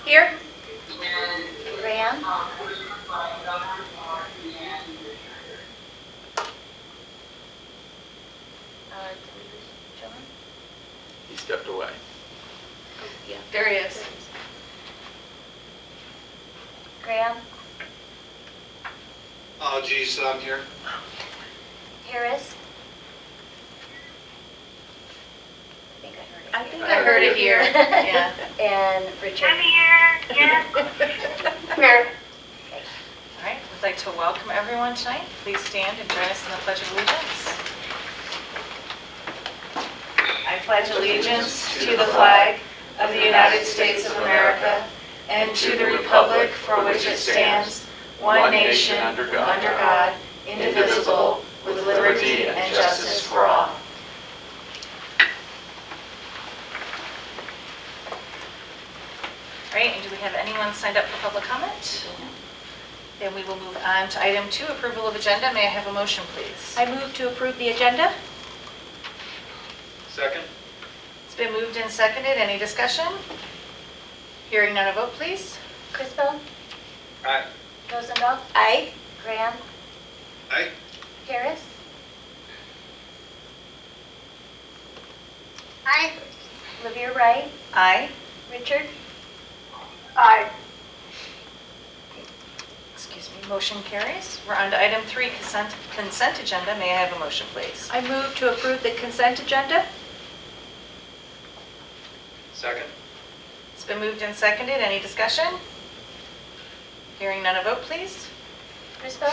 Here. Graham. John? He stepped away. Oh, yeah. There he is. Graham. Oh, geez, I'm here. Harris. I think I heard it here. Yeah. And Richard. I'm here, yes. Here. All right, I'd like to welcome everyone tonight. Please stand and join us in the Pledge of Allegiance. I pledge allegiance to the flag of the United States of America and to the republic for which it stands, one nation, under God, indivisible, with liberty and justice for all. All right, and do we have anyone signed up for public comment? Then we will move on to item 2, approval of agenda. May I have a motion, please? I move to approve the agenda. Second? It's been moved and seconded. Any discussion? Hearing none, a vote, please. Crispo. Aye. Rosendahl. Aye. Graham. Aye. Harris. Aye. Levere Wright. Aye. Richard. Aye. Excuse me, motion carries. We're on to item 3, consent agenda. May I have a motion, please? I move to approve the consent agenda. Second? It's been moved and seconded. Any discussion? Hearing none, a vote, please. Crispo.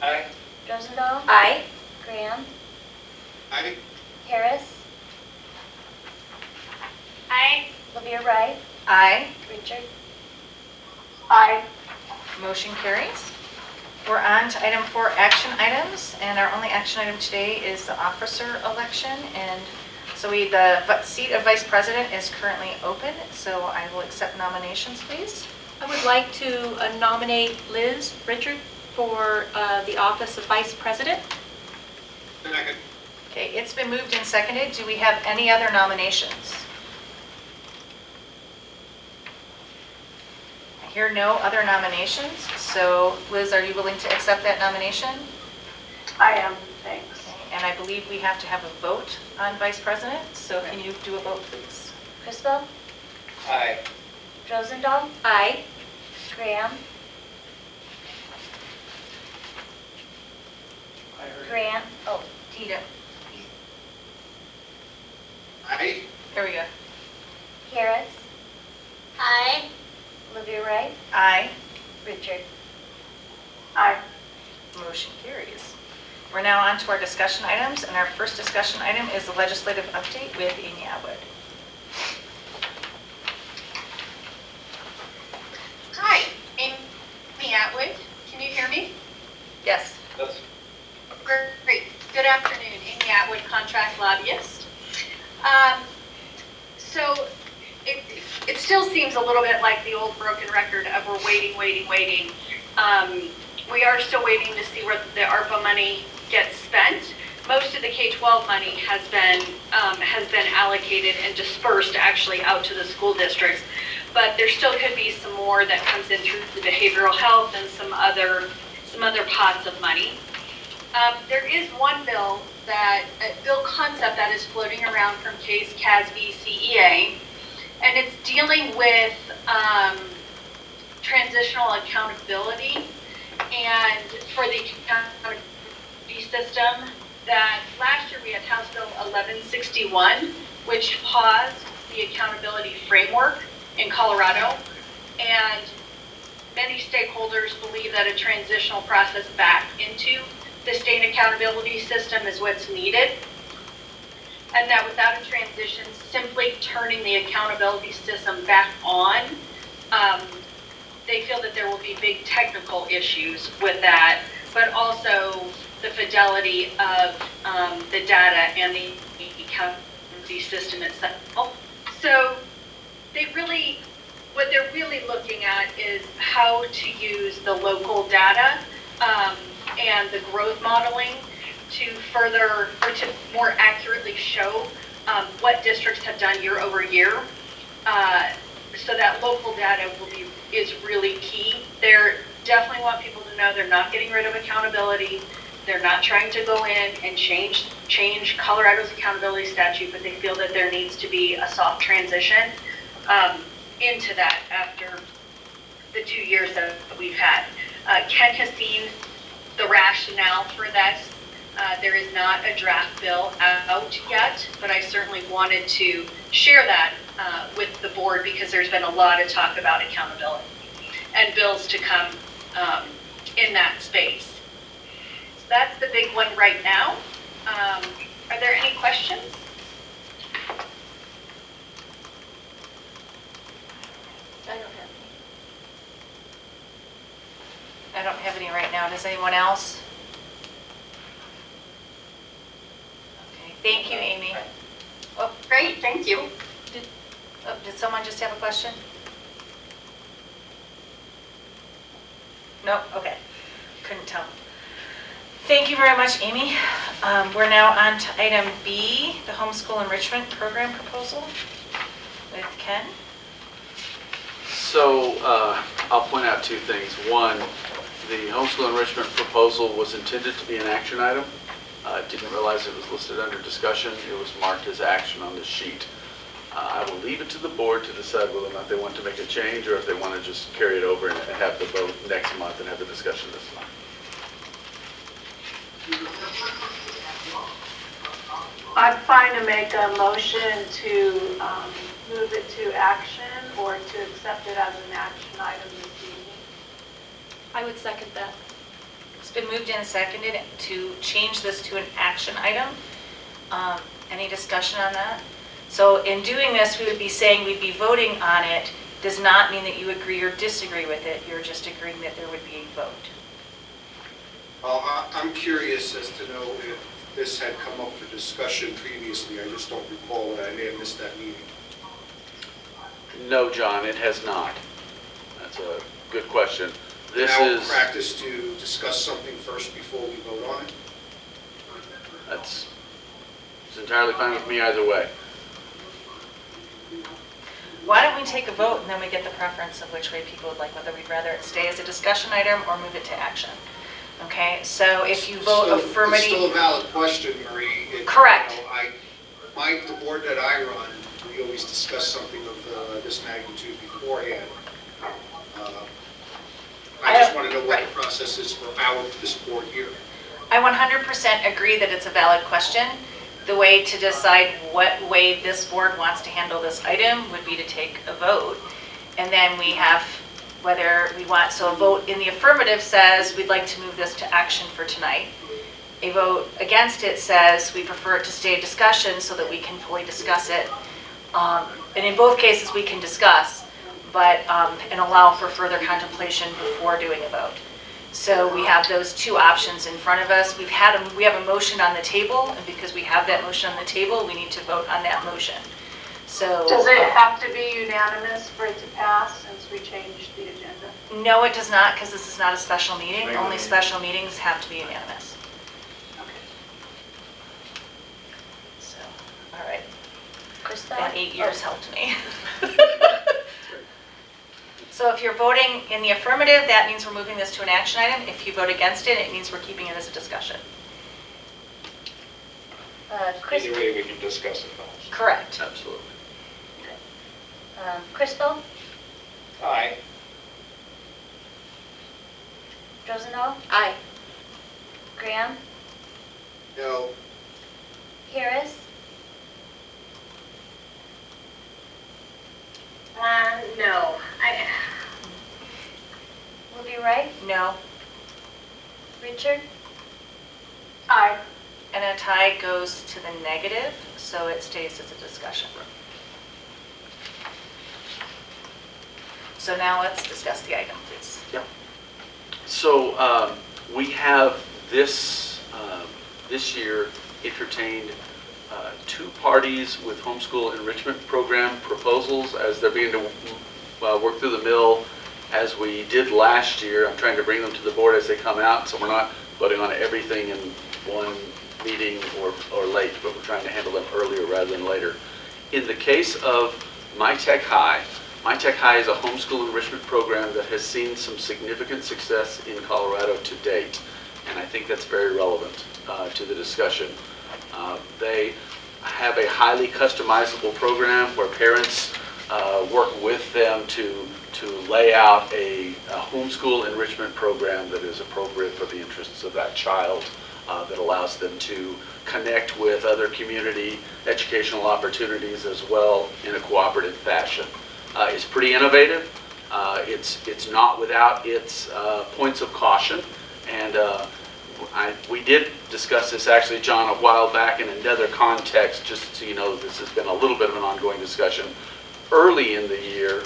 Aye. Rosendahl. Aye. Graham. Aye. Harris. Aye. Levere Wright. Aye. Richard. Aye. Motion carries. We're on to item 4, action items, and our only action item today is the officer election. And so the seat of vice president is currently open, so I will accept nominations, please. I would like to nominate Liz Richard for the office of Vice President. Second? Okay, it's been moved and seconded. Do we have any other nominations? I hear no other nominations, so Liz, are you willing to accept that nomination? I am, thanks. Okay, and I believe we have to have a vote on vice president, so can you do a vote, please? Crispo. Aye. Rosendahl. Aye. Graham. Graham. Oh, Tita. Aye. There we go. Harris. Aye. Levere Wright. Aye. Richard. Aye. Motion carries. We're now on to our discussion items, and our first discussion item is the legislative update with Amy Atwood. Hi, Amy Atwood. Can you hear me? Yes. Yes. Great. Good afternoon. Amy Atwood, contract lobbyist. So it still seems a little bit like the old broken record of we're waiting. We are still waiting to see where the ARPA money gets spent. Most of the K-12 money has been allocated and dispersed actually out to the school districts, but there still could be some more that comes in through the behavioral health and some other pots of money. There is one bill concept that is floating around from Case CASB CEA, and it's dealing with transitional accountability and for the accountability system. That last year we had House Bill 1161, which paused the accountability framework in Colorado, and many stakeholders believe that a transitional process back into the state accountability system is what's needed, and that without a transition, simply turning the accountability system back on, they feel that there will be big technical issues with that, but also the fidelity of the data and the accountability system itself. So what they're really looking at is how to use the local data and the growth modeling to further or to more accurately show what districts have done year over year. so that local data is really key. They're definitely want people to know they're not getting rid of accountability. They're not trying to go in and change Colorado's accountability statute, but they feel that there needs to be a soft transition into that after the 2 years that we've had. Ken has seen the rationale for this. There is not a draft bill out yet, but I certainly wanted to share that with the board because there's been a lot of talk about accountability and bills to come in that space. So that's the big one right now. Are there any questions? I don't have any. I don't have any right now. Does anyone else? Okay, thank you, Amy. Oh, Great, thank you. did someone just have a question? No? Okay, couldn't tell. Thank you very much, Amy. We're now on to item B, the homeschool enrichment program proposal with Ken. So I'll point out two things. One, the homeschool enrichment proposal was intended to be an action item. Didn't realize it was listed under discussion. It was marked as action on the sheet. I will leave it to the board to decide whether or not they want to make a change or if they want to just carry it over and have the vote next month and have the discussion this month. I'm fine to make a motion to move it to action or to accept it as an action item this evening. I would second that. It's been moved and seconded to change this to an action item. Any discussion on that? So in doing this, we would be saying we'd be voting on it. Does not mean that you agree or disagree with it. You're just agreeing that there would be a vote. I'm curious as to know if this had come up for discussion previously. I just don't recall it. I may have missed that meeting. No, John, it has not. That's a good question. This Now, is, practice to discuss something first before we vote on it. it's entirely fine with me either way. Why don't we take a vote and then we get the preference of which way people would like, whether we'd rather it stay as a discussion item or move it to action. Okay, so if you vote It's still a affirmative, valid question, Marie. Correct. The board that I run, we always discuss something of this magnitude beforehand. I just want to know what the process is for this board here. I 100% agree that it's a valid question. The way to decide what way this board wants to handle this item would be to take a vote. And then we have whether we want, so a vote in the affirmative says we'd like to move this to action for tonight. A vote against it says we prefer it to stay a discussion so that we can fully discuss it. And in both cases we can discuss, but and allow for further contemplation before doing a vote. So we have those two options in front of us. We have a motion on the table, and because we have that motion on the table, we need to vote on that motion. So Does it have to be unanimous for it to pass since we changed the agenda? no, it does not, because this is not a special meeting. Only special meetings have to be unanimous. Okay. So, all right. Crystal? That 8 years helped me. So if you're voting in the affirmative, that means we're moving this to an action item. If you vote against it, it means we're keeping it as a discussion. Crystal? Either way, we can discuss it. Correct. Absolutely. Crystal? Aye. Rosendahl? Aye. Graham? No. Harris? No. Will be right? No. Richard? Aye. And a tie goes to the negative, so it stays as a discussion. So now let's discuss the item, please. So we have this year entertained two parties with homeschool enrichment program proposals as they're being to work through the mill as we did last year. I'm trying to bring them to the board as they come out, so we're not voting on everything in one meeting or late, but we're trying to handle them earlier rather than later. In the case of My Tech High, My Tech High is a homeschool enrichment program that has seen some significant success in Colorado to date, and I think that's very relevant to the discussion. They have a highly customizable program where parents work with them to lay out a homeschool enrichment program that is appropriate for the interests of that child, that allows them to connect with other community educational opportunities as well in a cooperative fashion. It's pretty innovative. It's not without its points of caution, and we did discuss this actually, John, a while back in another context, just so you know this has been a little bit of an ongoing discussion. Early in the year,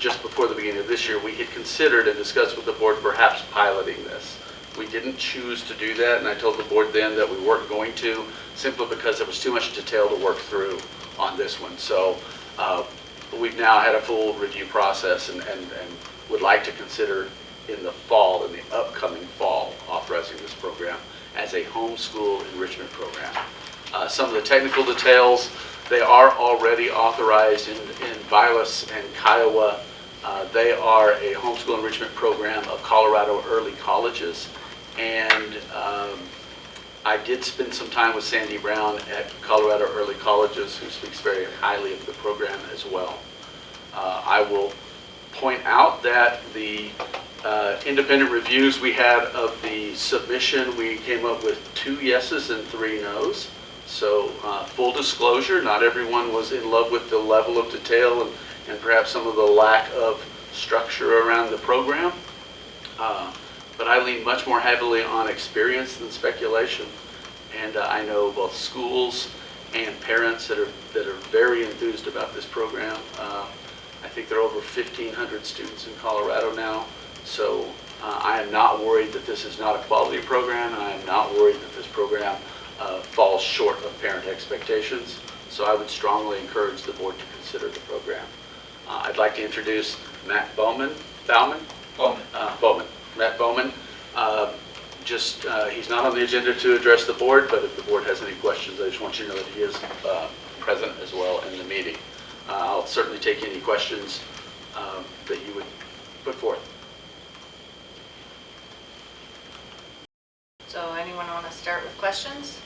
just before the beginning of this year, we had considered and discussed with the board perhaps piloting this. We didn't choose to do that, and I told the board then that we weren't going to, simply because there was too much detail to work through on this one. So we've now had a full review process and would like to consider in the fall, in the upcoming fall, authorizing this program as a homeschool enrichment program. Some of the technical details, they are already authorized in Vilas and Kiowa. They are a homeschool enrichment program of Colorado early colleges. And I did spend some time with Sandy Brown at Colorado Early Colleges, who speaks very highly of the program as well. I will point out that the independent reviews we had of the submission, we came up with 2 yeses and 3 nos. So full disclosure, not everyone was in love with the level of detail and perhaps some of the lack of structure around the program. But I lean much more heavily on experience than speculation. And I know both schools and parents that are very enthused about this program. I think there are over 1,500 students in Colorado now. So I am not worried that this is not a quality program, and I am not worried that this program falls short of parent expectations. So I would strongly encourage the board to consider the program. I'd like to introduce Matt Bowman. Matt Bowman. He's not on the agenda to address the board, but if the board has any questions, I just want you to know that he is present as well in the meeting. I'll certainly take any questions that you would put forth. So anyone want to start with questions?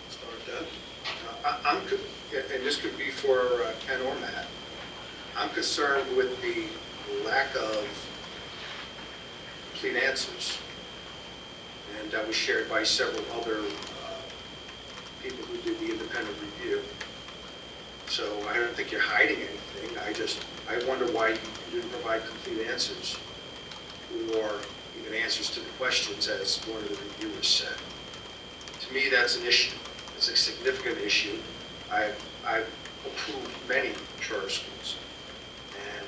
Start done. And this could be for Ken or Matt. I'm concerned with the lack of complete answers. And that was shared by several other people who did the independent review. So I don't think you're hiding anything. I wonder why you didn't provide complete answers or even answers to the questions, as one of the reviewers said. To me, that's an issue. It's a significant issue. I've approved many charter schools. And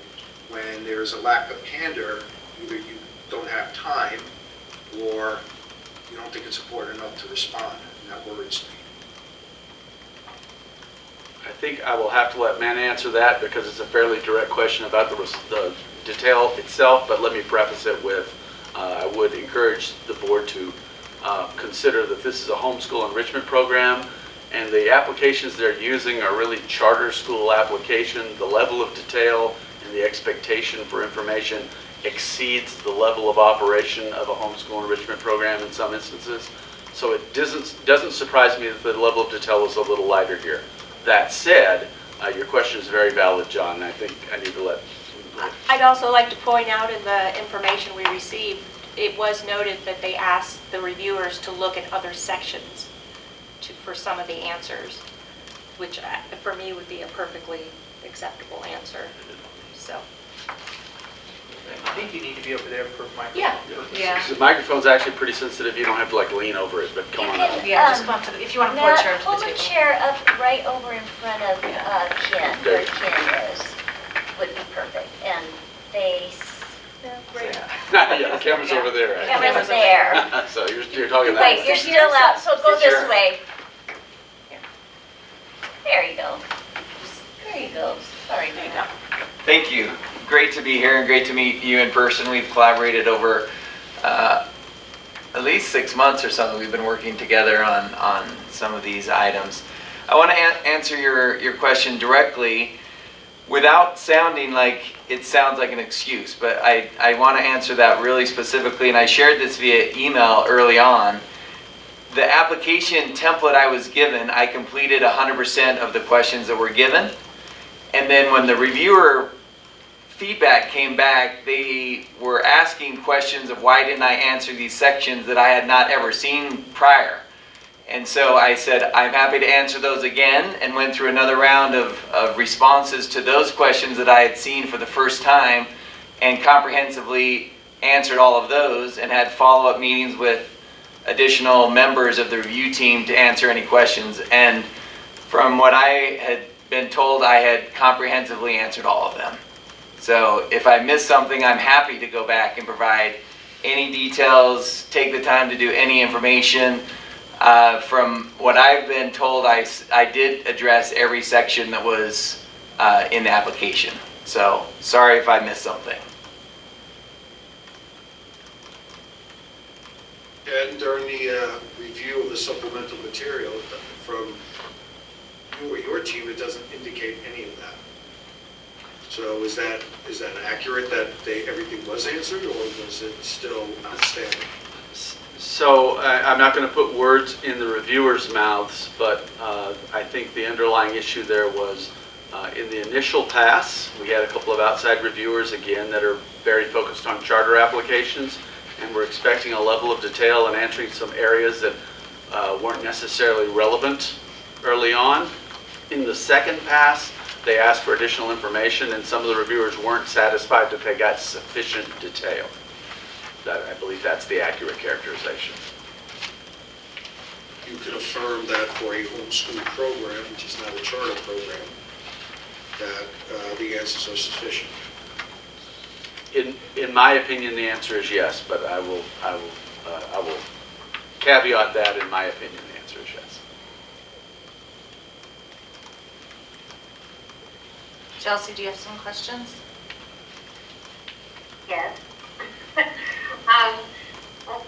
when there's a lack of candor, either you don't have time or you don't think it's important enough to respond, and that worries me. I think I will have to let Matt answer that because it's a fairly direct question about the detail itself, but let me preface it with I would encourage the board to consider that this is a homeschool enrichment program, and the applications they're using are really charter school applications. The level of detail and the expectation for information exceeds the level of operation of a homeschool enrichment program in some instances. So it doesn't surprise me that the level of detail is a little lighter here. That said, your question is very valid, John, and I think I need to let... I'd also like to point out in the information we received, it was noted that they asked the reviewers to look at other sections for some of the answers, which for me would be a perfectly acceptable answer. So. I think you need to be over there for microphone. Yeah. The microphone's actually pretty sensitive. You don't have to lean over it, but come on up. Yeah, just come up to the, if you want to pull a chair Matt, to pull the the table. chair up right over in front of Ken, There. where Ken is, would be perfect. And face, Yeah, the camera's over there. camera's there. So you're talking that Wait, way. you're still out, so go this Sure. way. There you go. There you go. Sorry, Matt. Thank you. Great to be here and great to meet you in person. We've collaborated over at least 6 months or something. We've been working together on some of these items. I want to answer your question directly without sounding like it sounds like an excuse, but I want to answer that really specifically, and I shared this via email early on. The application template I was given, I completed 100% of the questions that were given, and then when the reviewer feedback came back, they were asking questions of why didn't I answer these sections that I had not ever seen prior. And so I said, I'm happy to answer those again, and went through another round of responses to those questions that I had seen for the first time, and comprehensively answered all of those, and had follow-up meetings with additional members of the review team to answer any questions. And from what I had been told, I had comprehensively answered all of them. So if I missed something, I'm happy to go back and provide any details, take the time to do any information. From what I've been told, I did address every section that was in the application. So sorry if I missed something. And during the review of the supplemental material from you or your team, it doesn't indicate any of that. So is that accurate that everything was answered, or was it still outstanding? So I'm not going to put words in the reviewers' mouths, but I think the underlying issue there was in the initial pass, we had a couple of outside reviewers, again, that are very focused on charter applications, and we're expecting a level of detail and answering some areas that weren't necessarily relevant early on. In the second pass, they asked for additional information, and some of the reviewers weren't satisfied that they got sufficient detail. I believe that's the accurate characterization. You can affirm that for a homeschool program, which is not a charter program, that the answers are sufficient. In my opinion, the answer is yes, but I will caveat that. In my opinion, the answer is yes. Chelsea, do you have some questions? Yes. Well,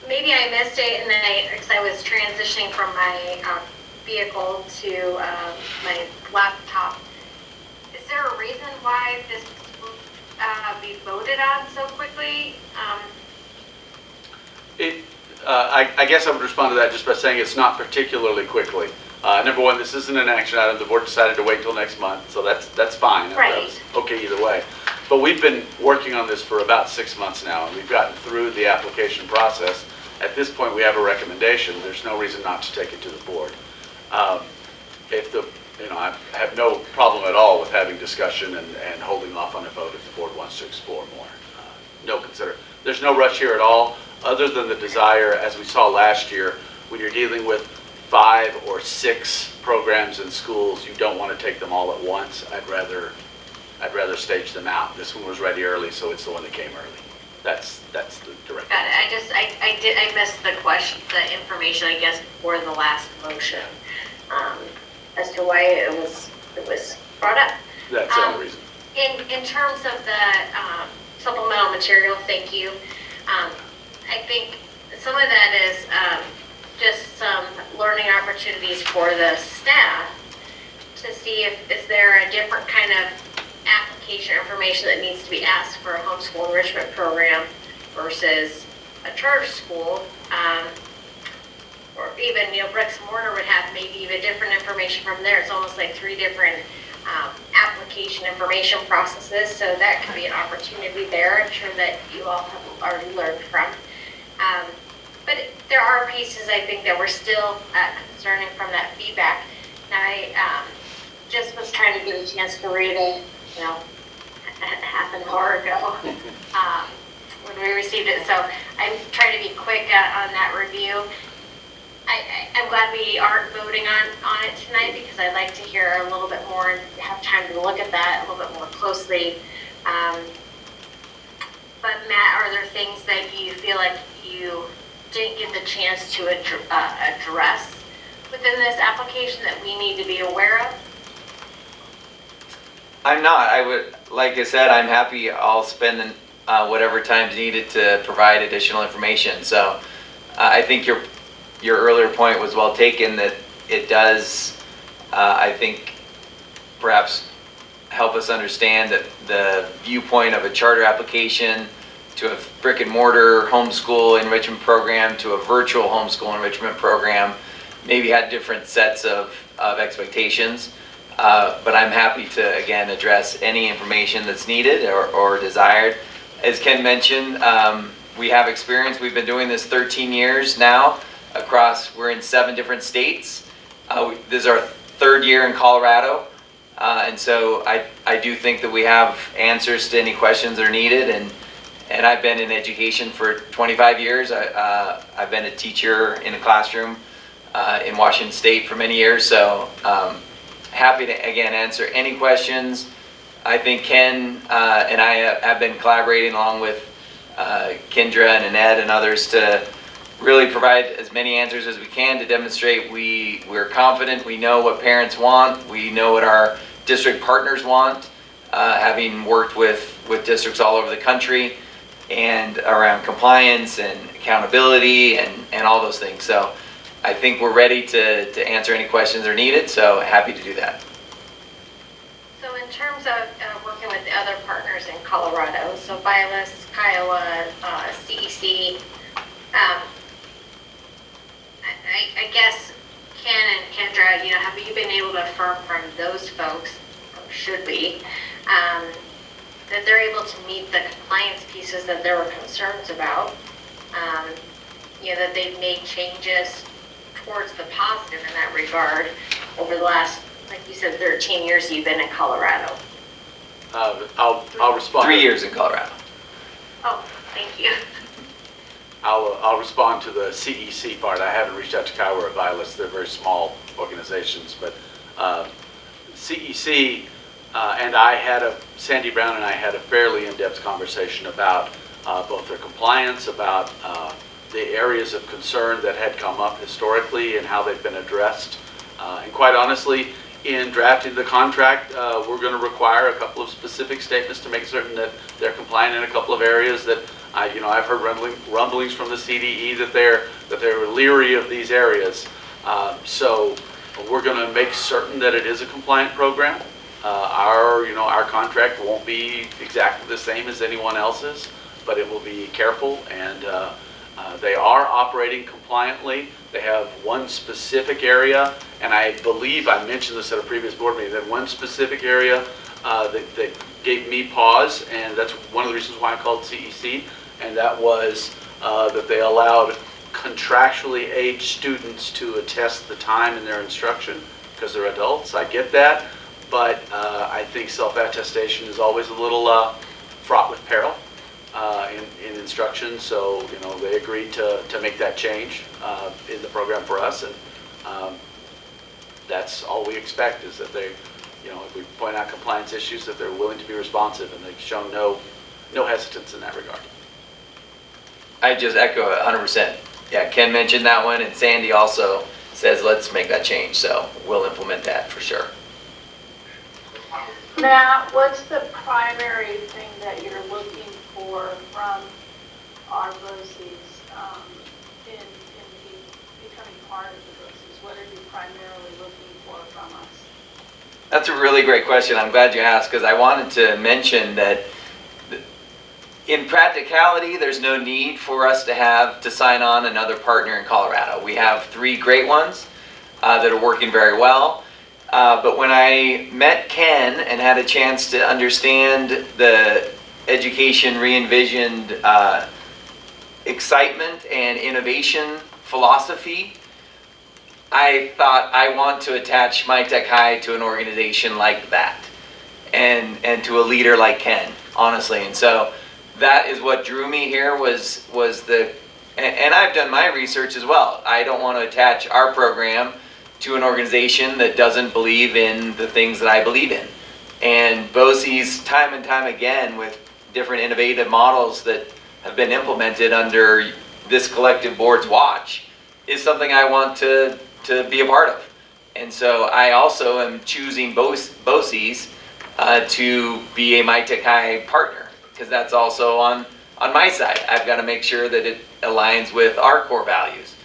maybe I missed it, and because I was transitioning from my vehicle to my laptop. Is there a reason why this will be voted on so quickly? I guess I would respond to that just by saying it's not particularly quickly. Number one, this isn't an action item. The board decided to wait till next month, so that's fine. Right. That's okay either way. But we've been working on this for about 6 months now, and we've gotten through the application process. At this point, we have a recommendation. There's no reason not to take it to the board. I have no problem at all with having discussion and holding off on a vote if the board wants to explore more. There's no rush here at all, other than the desire, as we saw last year, when you're dealing with 5 or 6 programs in schools, you don't want to take them all at once. I'd rather stage them out. This one was ready early, so it's the one that came early. That's the direct Got it. answer. I missed the question, the information, I guess, before the last motion, as to why it was brought up. That's the only reason. In terms of the supplemental material, thank you. I think some of that is just some learning opportunities for the staff to see is there a different kind of application information that needs to be asked for a homeschool enrichment program versus a charter school, or even, bricks and mortar would have maybe even different information from there. It's almost like 3 different application information processes, so that could be an opportunity there. I'm sure that you all have already learned from. But there are pieces, I think, that were still concerning from that feedback. And I just was trying to get a chance to read it, half an hour ago when we received it. So I'm trying to be quick on that review. I'm glad we aren't voting on it tonight, because I'd like to hear a little bit more and have time to look at that a little bit more closely. But Matt, are there things that you feel like you didn't get the chance to address within this application that we need to be aware of? I'm not. Like I said, I'm happy. I'll spend whatever time's needed to provide additional information. So I think your earlier point was well taken, that it does I think perhaps help us understand that the viewpoint of a charter application to a brick and mortar homeschool enrichment program to a virtual homeschool enrichment program maybe had different sets of expectations. But I'm happy to, again, address any information that's needed or desired. As Ken mentioned, we have experience. We've been doing this 13 years now we're in 7 different states. This is our 3rd year in Colorado. And so I do think that we have answers to any questions that are needed. And I've been in education for 25 years. I've been a teacher in a classroom in Washington State for many years. So happy to, again, answer any questions. I think Ken and I have been collaborating along with Kendra and Annette and others to really provide as many answers as we can to demonstrate we're confident, we know what parents want, we know what our district partners want, having worked with districts all over the country and around compliance and accountability and all those things. So I think we're ready to answer any questions that are needed, so happy to do that. So in terms of working with the other partners in Colorado, so Vilas, Kiowa, CEC, I guess Ken and Kendra, have you been able to affirm from those folks, or should we, that they're able to meet the compliance pieces that there were concerns about? That they've made changes towards the positive in that regard over the last, like you said, 13 years you've been in Colorado. I'll respond. 3 years in Colorado. Oh, thank you. I'll respond to the CEC part. I haven't reached out to Kiowa or Vilas. They're very small organizations, but CEC and Sandy Brown and I had a fairly in-depth conversation about both their compliance, about the areas of concern that had come up historically and how they've been addressed. And quite honestly, in drafting the contract, we're going to require a couple of specific statements to make certain that they're compliant in a couple of areas that I've heard rumblings from the CDE that they're leery of these areas. So we're going to make certain that it is a compliant program. Our contract won't be exactly the same as anyone else's, but it will be careful, and they are operating compliantly. They have one specific area, and I believe I mentioned this at a previous board meeting, that one specific area that gave me pause, and that's one of the reasons why I called CEC, and that was that they allowed contractually aged students to attest the time in their instruction because they're adults. I get that, but I think self-attestation is always a little fraught with peril in instruction. So they agreed to make that change in the program for us, and that's all we expect is that they, if we point out compliance issues, that they're willing to be responsive, and they've shown no hesitance in that regard. I just echo 100%. Yeah, Ken mentioned that one, and Sandy also says let's make that change, so we'll implement that for sure. Matt, what's the primary thing that you're looking for from Erboces in becoming part of the Erboces? What are you primarily looking for from us? That's a really great question. I'm glad you asked, because I wanted to mention that in practicality, there's no need for us to sign on another partner in Colorado. We have 3 great ones that are working very well. But when I met Ken and had a chance to understand the Education Re-envisioned excitement and innovation philosophy, I thought I want to attach My Tech High to an organization like that and to a leader like Ken, honestly. And so that is what drew me here was and I've done my research as well. I don't want to attach our program to an organization that doesn't believe in the things that I believe in. And BOCES, time and time again, with different innovative models that have been implemented under this collective board's watch, is something I want to be a part of. And so I also am choosing BOCES to be a My Tech High partner, because that's also on my side. I've got to make sure that it aligns with our core values.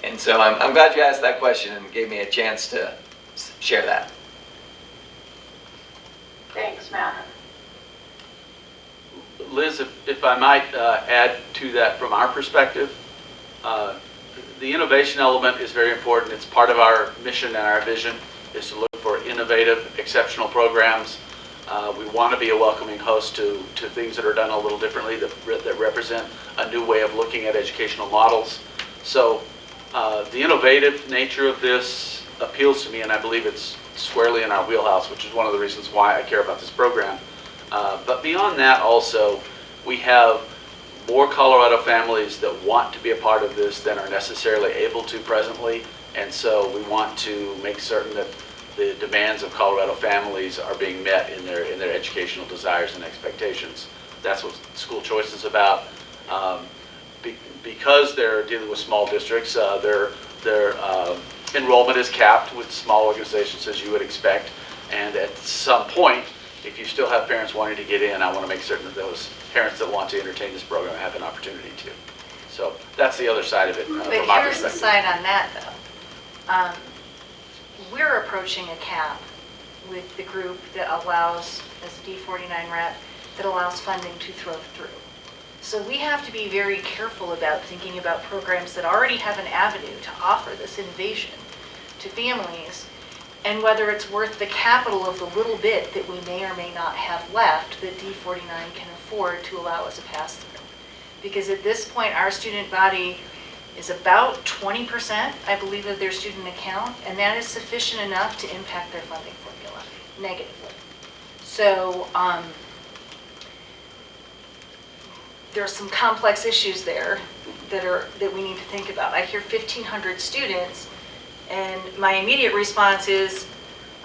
And so I'm glad you asked that question and gave me a chance to share that. Thanks, Matt. Liz, if I might add to that from our perspective, the innovation element is very important. It's part of our mission and our vision is to look for innovative, exceptional programs. We want to be a welcoming host to things that are done a little differently that represent a new way of looking at educational models. So the innovative nature of this appeals to me, and I believe it's squarely in our wheelhouse, which is one of the reasons why I care about this program. But beyond that also, we have more Colorado families that want to be a part of this than are necessarily able to presently. And so we want to make certain that the demands of Colorado families are being met in their educational desires and expectations. That's what school choice is about. Because they're dealing with small districts, their enrollment is capped with small organizations, as you would expect. And at some point, if you still have parents wanting to get in, I want to make certain that those parents that want to entertain this program have an opportunity to. So that's the other side of it from But my here's the perspective. side on that, though. We're approaching a cap with the group that allows, as D49 rep, that allows funding to throw through. So we have to be very careful about thinking about programs that already have an avenue to offer this innovation to families, and whether it's worth the capital of the little bit that we may or may not have left that D49 can afford to allow us a pass-through. Because at this point, our student body is about 20%, I believe, of their student account, and that is sufficient enough to impact their funding formula negatively. So there are some complex issues there that we need to think about. I hear 1,500 students, and my immediate response is,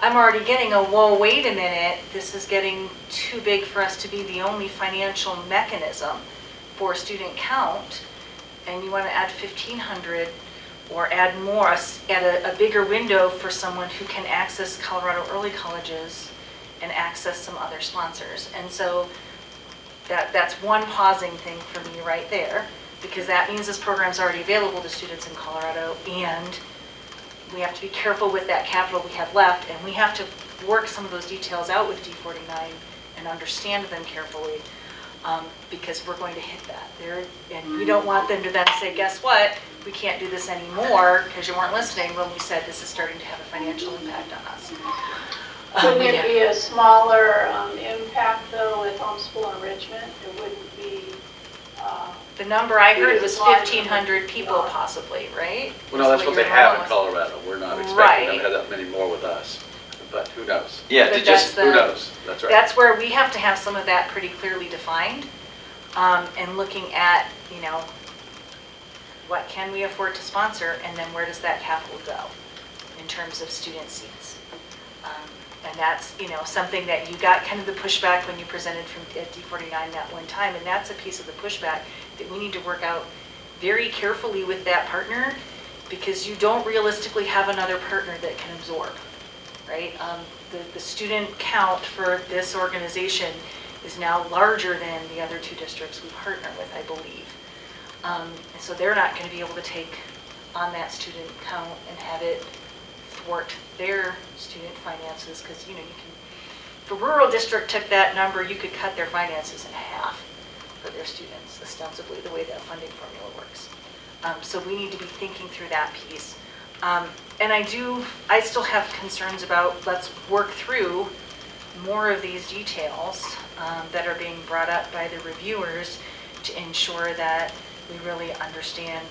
I'm already getting a, whoa, wait a minute, this is getting too big for us to be the only financial mechanism for student count, and you want to add 1,500 or add more, add a bigger window for someone who can access Colorado early colleges and access some other sponsors. And so that's one pausing thing for me right there, because that means this program's already available to students in Colorado, and we have to be careful with that capital we have left, and we have to work some of those details out with D49 and understand them carefully, because we're going to hit that there, and we don't want them to then say, guess what, we can't do this anymore because you weren't listening when we said this is starting to have a financial impact on us. Wouldn't it Yeah. be a smaller impact, though, with homeschool enrichment? It wouldn't be, The number I heard was It's larger. 1,500 people possibly, right? Well, no, that's what they your have in model was. Colorado. We're not expecting them Right. to have that many more with us, but who knows? Yeah, But to just, that's Who the- knows? That's right. That's where we have to have some of that pretty clearly defined, and looking at, what can we afford to sponsor, and then where does that capital go in terms of student seats? And that's, something that you got kind of the pushback when you presented from at D49 that one time, and that's a piece of the pushback that we need to work out very carefully with that partner, because you don't realistically have another partner that can absorb, right? The student count for this organization is now larger than the other two districts we partner with, I believe. And so they're not going to be able to take on that student count and have it thwart their student finances, because you can, if a rural district took that number, you could cut their finances in half for their students, ostensibly the way that funding formula works. So we need to be thinking through that piece. And I still have concerns about, let's work through more of these details that are being brought up by the reviewers to ensure that we really understand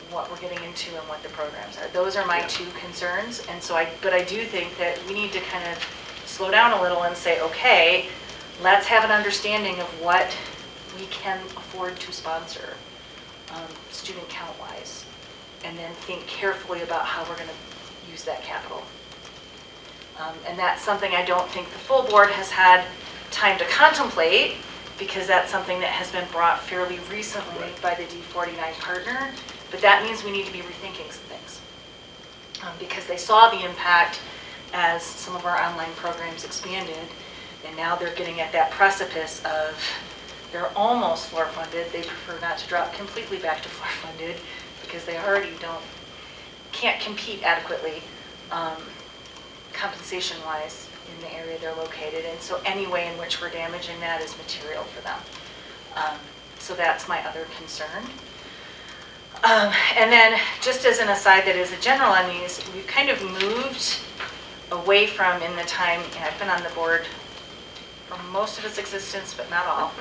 what we're getting into and what the programs are. Those are my two concerns. And so but I do think that we need to kind of slow down a little and say, okay, let's have an understanding of what we can afford to sponsor, student count wise, and then think carefully about how we're going to use that capital. And that's something I don't think the full board has had time to contemplate, because that's something that has been brought fairly recently by the D49 partner. But that means we need to be rethinking some things, because they saw the impact as some of our online programs expanded, and now they're getting at that precipice of they're almost floor funded. They prefer not to drop completely back to floor funded because they already can't compete adequately compensation-wise in the area they're located in. So any way in which we're damaging that is material for them. So that's my other concern. And then, just as an aside that is a general on these, we've kind of moved away from, in the time, and I've been on the board for most of its existence, but not all.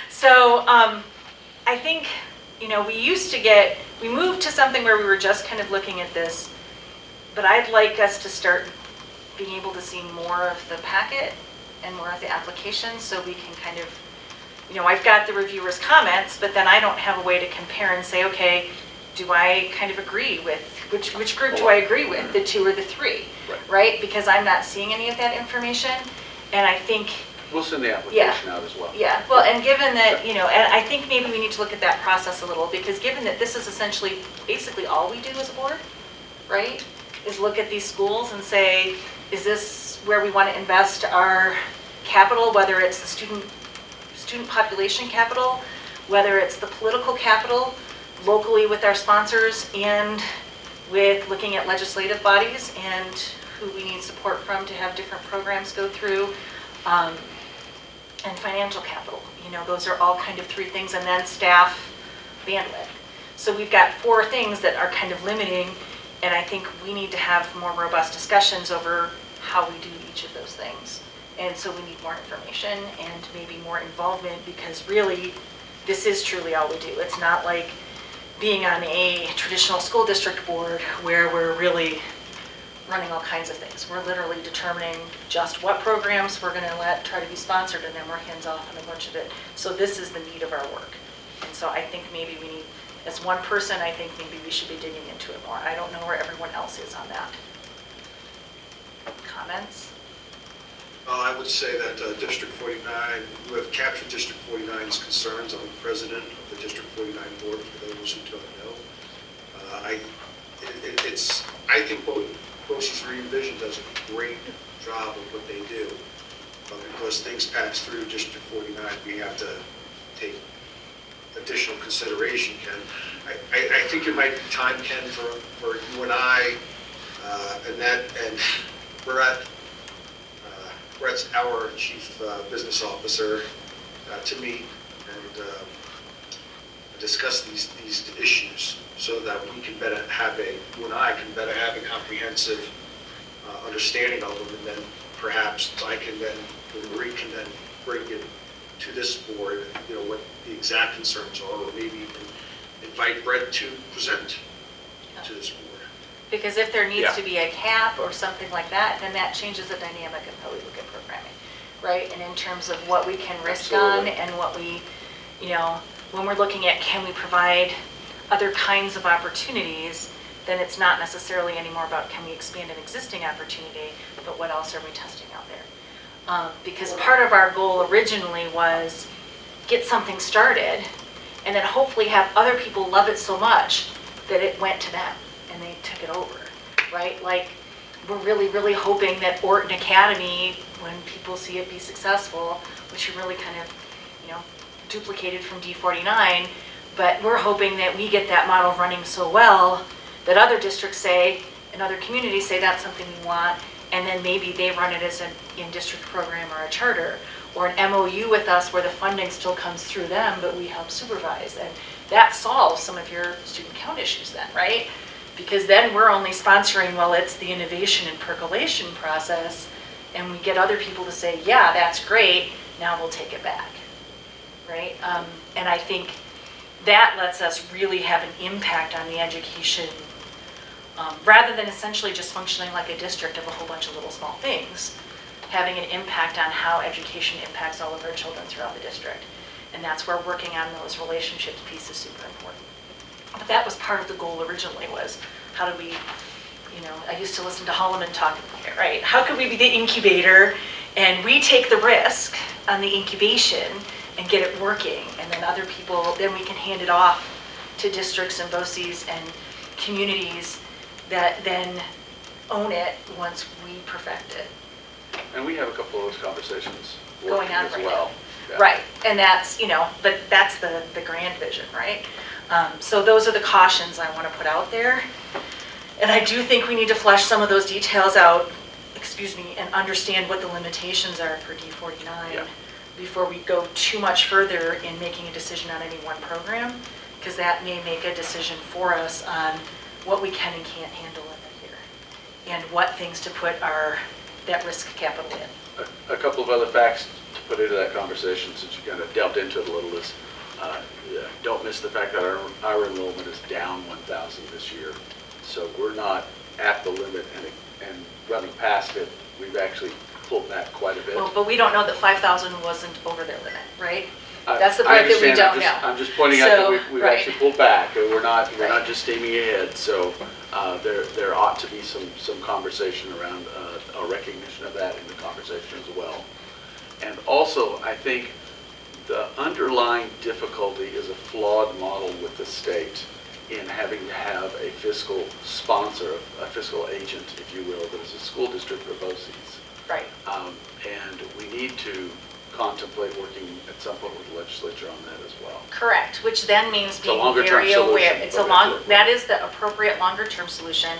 So I think, we moved to something where we were just kind of looking at this, but I'd like us to start being able to see more of the packet and more of the applications, so we can kind of, I've got the reviewers' comments, but then I don't have a way to compare and say, okay, do I kind of agree with, which group do I agree with, the 2 or the 3, right? Because I'm not seeing any of that information, and I think, We'll send the application out as well. yeah, well, and given that, and I think maybe we need to look at that process a little, because given that this is essentially, basically all we do as a board, right? Is look at these schools and say, is this where we want to invest our capital, whether it's the student population capital, whether it's the political capital, locally with our sponsors, and with looking at legislative bodies and who we need support from to have different programs go through, and financial capital. Those are all kind of 3 things, and then staff bandwidth. So we've got 4 things that are kind of limiting, and I think we need to have more robust discussions over how we do each of those things. And so we need more information and maybe more involvement, because really, this is truly all we do. It's not like being on a traditional school district board where we're really running all kinds of things. We're literally determining just what programs we're going to let try to be sponsored, and then we're hands off on a bunch of it. So this is the meat of our work. And so I think maybe we need, as one person, I think maybe we should be digging into it more. I don't know where everyone else is on that. Comments? I would say that District 49, you have captured District 49's concerns. I'm the president of the District 49 board, for those who don't know. I think BOCES Re-Envision does a great job of what they do, but because things pass through District 49, we have to take additional consideration, Ken. I think it might be time, Ken, for you and I, Annette, and Brett's our chief business officer, to meet and discuss these issues, so that we can better have you and I can better have a comprehensive understanding of them, and then perhaps Marie can then bring it to this board, what the exact concerns are, or maybe even invite Brett to present to this board. Because if there needs to be a cap or something like that, then that changes the dynamic of how we look at programming, right? And in terms of what we can risk on, and what we, when we're looking at can we provide other kinds of opportunities, then it's not necessarily anymore about can we expand an existing opportunity, but what else are we testing out there? Because part of our goal originally was get something started, and then hopefully have other people love it so much that it went to them and they took it over, right? Like, we're really, really hoping that Orton Academy, when people see it be successful, which are really kind of, duplicated from D49, but we're hoping that we get that model running so well that other districts say, and other communities say that's something we want, and then maybe they run it as an in-district program or a charter, or an MOU with us where the funding still comes through them, but we help supervise. And that solves some of your student count issues then, right? Because then we're only sponsoring while it's the innovation and percolation process, and we get other people to say, yeah, that's great, now we'll take it back, right? And I think that lets us really have an impact on the education, rather than essentially just functioning like a district of a whole bunch of little small things, having an impact on how education impacts all of our children throughout the district. And that's where working on those relationships piece is super important. But that was part of the goal originally, was how do we, I used to listen to Holloman talk, right? How could we be the incubator and we take the risk on the incubation and get it working, and then other people, then we can hand it off to districts and BOCES and communities that then own it once we perfect it. And we have a couple of those conversations Going working on as right well. now. Yeah. Right, and that's, but that's the grand vision, right? So those are the cautions I want to put out there. And I do think we need to flesh some of those details out, and understand what the limitations are for D49 Yeah. before we go too much further in making a decision on any one program, because that may make a decision for us on what we can and can't handle in a year, and what things to put that risk capital in. A couple of other facts to put into that conversation, since you kind of delved into it a little, is don't miss the fact that our enrollment is down 1,000 this year. So we're not at the limit and running past it. We've actually pulled back quite a bit. Well, but we don't know that 5,000 wasn't over their limit, right? That's the part I that we understand. don't know. I'm just pointing out that we've right. actually pulled back. We're not Right. just steaming ahead. So there ought to be some conversation around a recognition of that in the conversation as well. And also, I think the underlying difficulty is a flawed model with the state in having to have a fiscal sponsor, a fiscal agent, if you will, that is a school district Erboces. Right. And we need to contemplate working at some point with the legislature on that as well. Correct, which then means a being longer-term very aware. solution. That is the appropriate longer-term solution.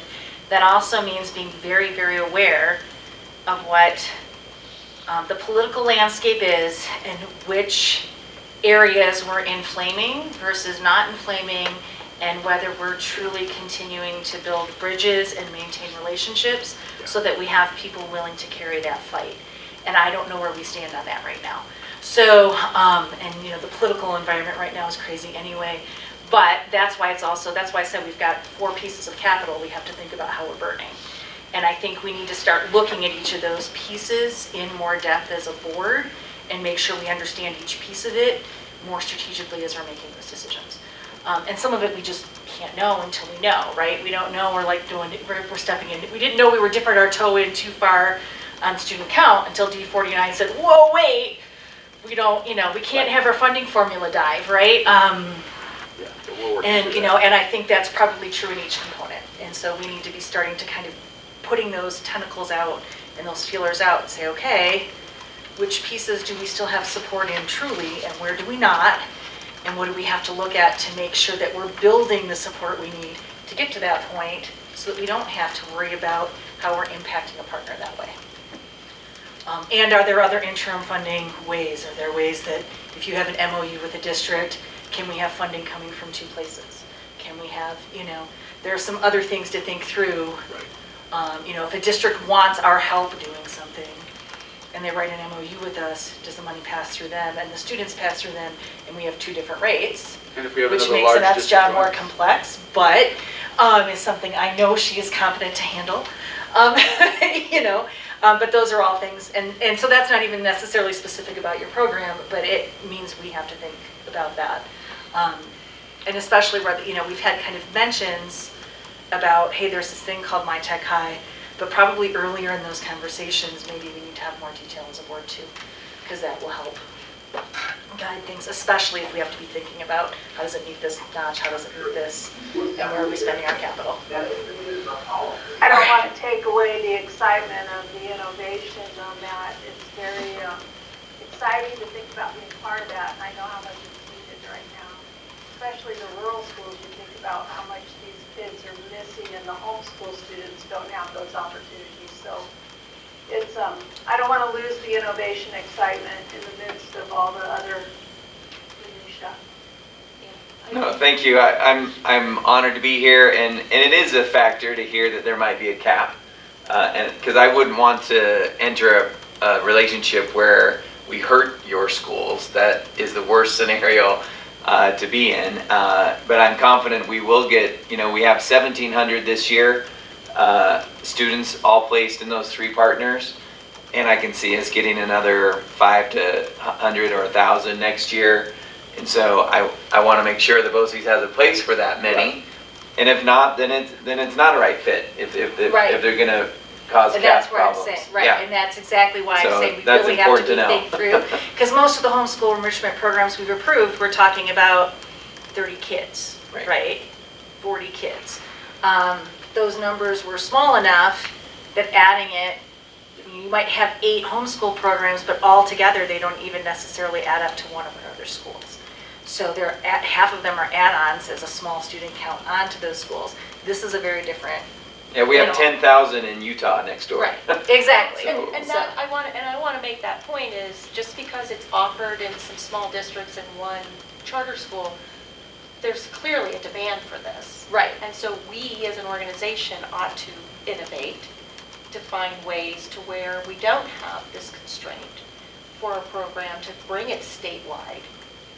That also means being very, very aware of what the political landscape is and which areas we're inflaming versus not inflaming, and whether we're truly continuing to build bridges and maintain relationships so that we have people willing to carry that fight. And I don't know where we stand on that right now. So, and the political environment right now is crazy anyway, but that's why I said we've got 4 pieces of capital we have to think about how we're burning. And I think we need to start looking at each of those pieces in more depth as a board and make sure we understand each piece of it more strategically as we're making those decisions. And some of it we just can't know until we know, right? We don't know, we're stepping in. We didn't know we were dipping our toe in too far on student count until D49 said, whoa, wait, we can't have our funding formula dive, right? Yeah, but we're working And, through that. and I think that's probably true in each component. And so we need to be starting to kind of putting those tentacles out and those feelers out and say, okay, which pieces do we still have support in truly, and where do we not? And what do we have to look at to make sure that we're building the support we need to get to that point so that we don't have to worry about how we're impacting a partner that way. And are there other interim funding ways? Are there ways that if you have an MOU with a district, can we have funding coming from 2 places? Can we have, there are some other things to think through. Right. If a district wants our help doing something and they write an MOU with us, does the money pass through them and the students pass through them, and we have 2 different rates? And if we have Which another makes large Annette's district job more join- complex, but is something I know she is competent to handle. But those are all things, and so that's not even necessarily specific about your program, but it means we have to think about that. And especially where, we've had kind of mentions about, hey, there's this thing called My Tech High, but probably earlier in those conversations, maybe we need to have more detail as a board too, because that will help guide things, especially if we have to be thinking about how does it meet this notch, how does it meet this, and where are we spending our capital. I don't want to take away the excitement of the innovation on that. It's very exciting to think about being part of that, and I know how much it's needed right now. Especially the rural schools, you think about how much these kids are missing, and the homeschool students don't have those opportunities. So it's, I don't want to lose the innovation excitement in the midst of all the other minutia. No, thank you. I'm honored to be here, and it is a factor to hear that there might be a cap, and because I wouldn't want to enter a relationship where we hurt your schools. That is the worst scenario to be in. But I'm confident we will get. We have 1,700 this year, students all placed in those 3 partners, and I can see us getting another 5 to 100 or 1,000 next year. And so I want to make sure that BOCES has a place for that many, and if not, then it's not a right fit. If they're going to cause And cap that's where I'm problems. saying, right, Yeah. and that's exactly why So I'm saying we that's really have to important to know. think through. Because most of the homeschool enrichment programs we've approved, we're talking about 30 kids, Right. right? 40 kids. Those numbers were small enough that adding it, you might have 8 homeschool programs, but all together they don't even necessarily add up to one of our other schools. So half of them are add-ons as a small student count onto those schools. This is a very different Yeah, we have You know. 10,000 in Utah next door. Right, exactly. So- And that, I want to make that point is, just because it's offered in some small districts and one charter school, there's clearly a demand for this. Right. And so we, as an organization, ought to innovate, to find ways to where we don't have this constraint for a program to bring it statewide.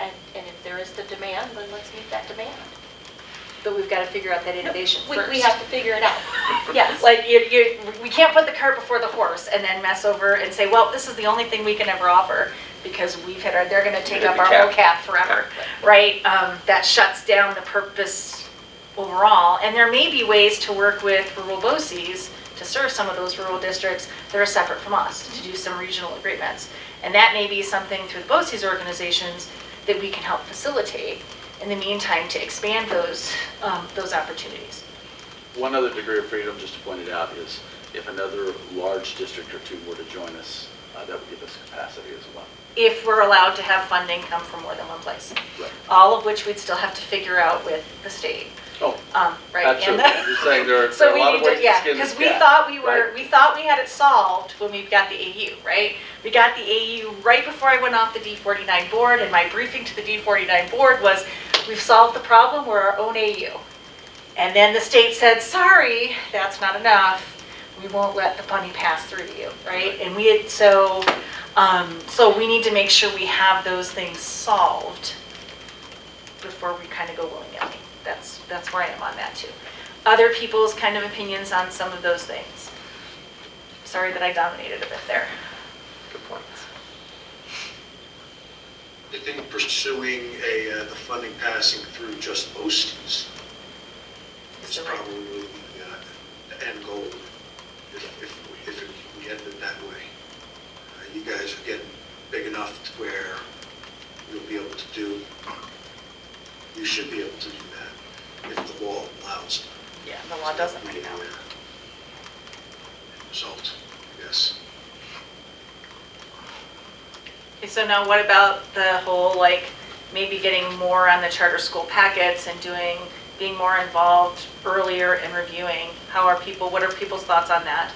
And if there is the demand, then let's meet that demand. But we've got to figure out that innovation first. We have to figure it out. Yes. Like, we can't put the cart before the horse and then mess over and say, well, this is the only thing we can ever offer because they're going to take hit up the our cap. OCAP forever, right? That shuts down the purpose overall. And there may be ways to work with rural BOCES to serve some of those rural districts that are separate from us, to do some regional agreements. And that may be something through the BOCES organizations that we can help facilitate in the meantime to expand those opportunities. One other degree of freedom, just to point it out, is if another large district or two were to join us, that would give us capacity as well. If we're allowed to have funding come from more than one place. Right. All of which we'd still have to figure out with the state. Oh, Right? absolutely. I'm just saying there are So a we lot need of ways to, to yeah, skin this because we cat. thought Right. we thought we had it solved when we got the AU, right? We got the AU right before I went off the D49 board, and my briefing to the D49 board was, we've solved the problem, we're our own AU. And then the state said, sorry, that's not enough. We won't let the money pass through to you, right? And we had, so we need to make sure we have those things solved before we kind of go willy-nilly. That's where I am on that too. Other people's kind of opinions on some of those things. Sorry that I dominated a bit there. Good points. I think pursuing the funding passing through just BOCES is probably the end goal, if we end it that way. You guys are getting big enough to where you'll be able to do, you should be able to do that if the law allows it. Yeah, the law doesn't right now. Result, yes. Okay, so now what about the whole, like, maybe getting more on the charter school packets and being more involved earlier in reviewing? What are people's thoughts on that?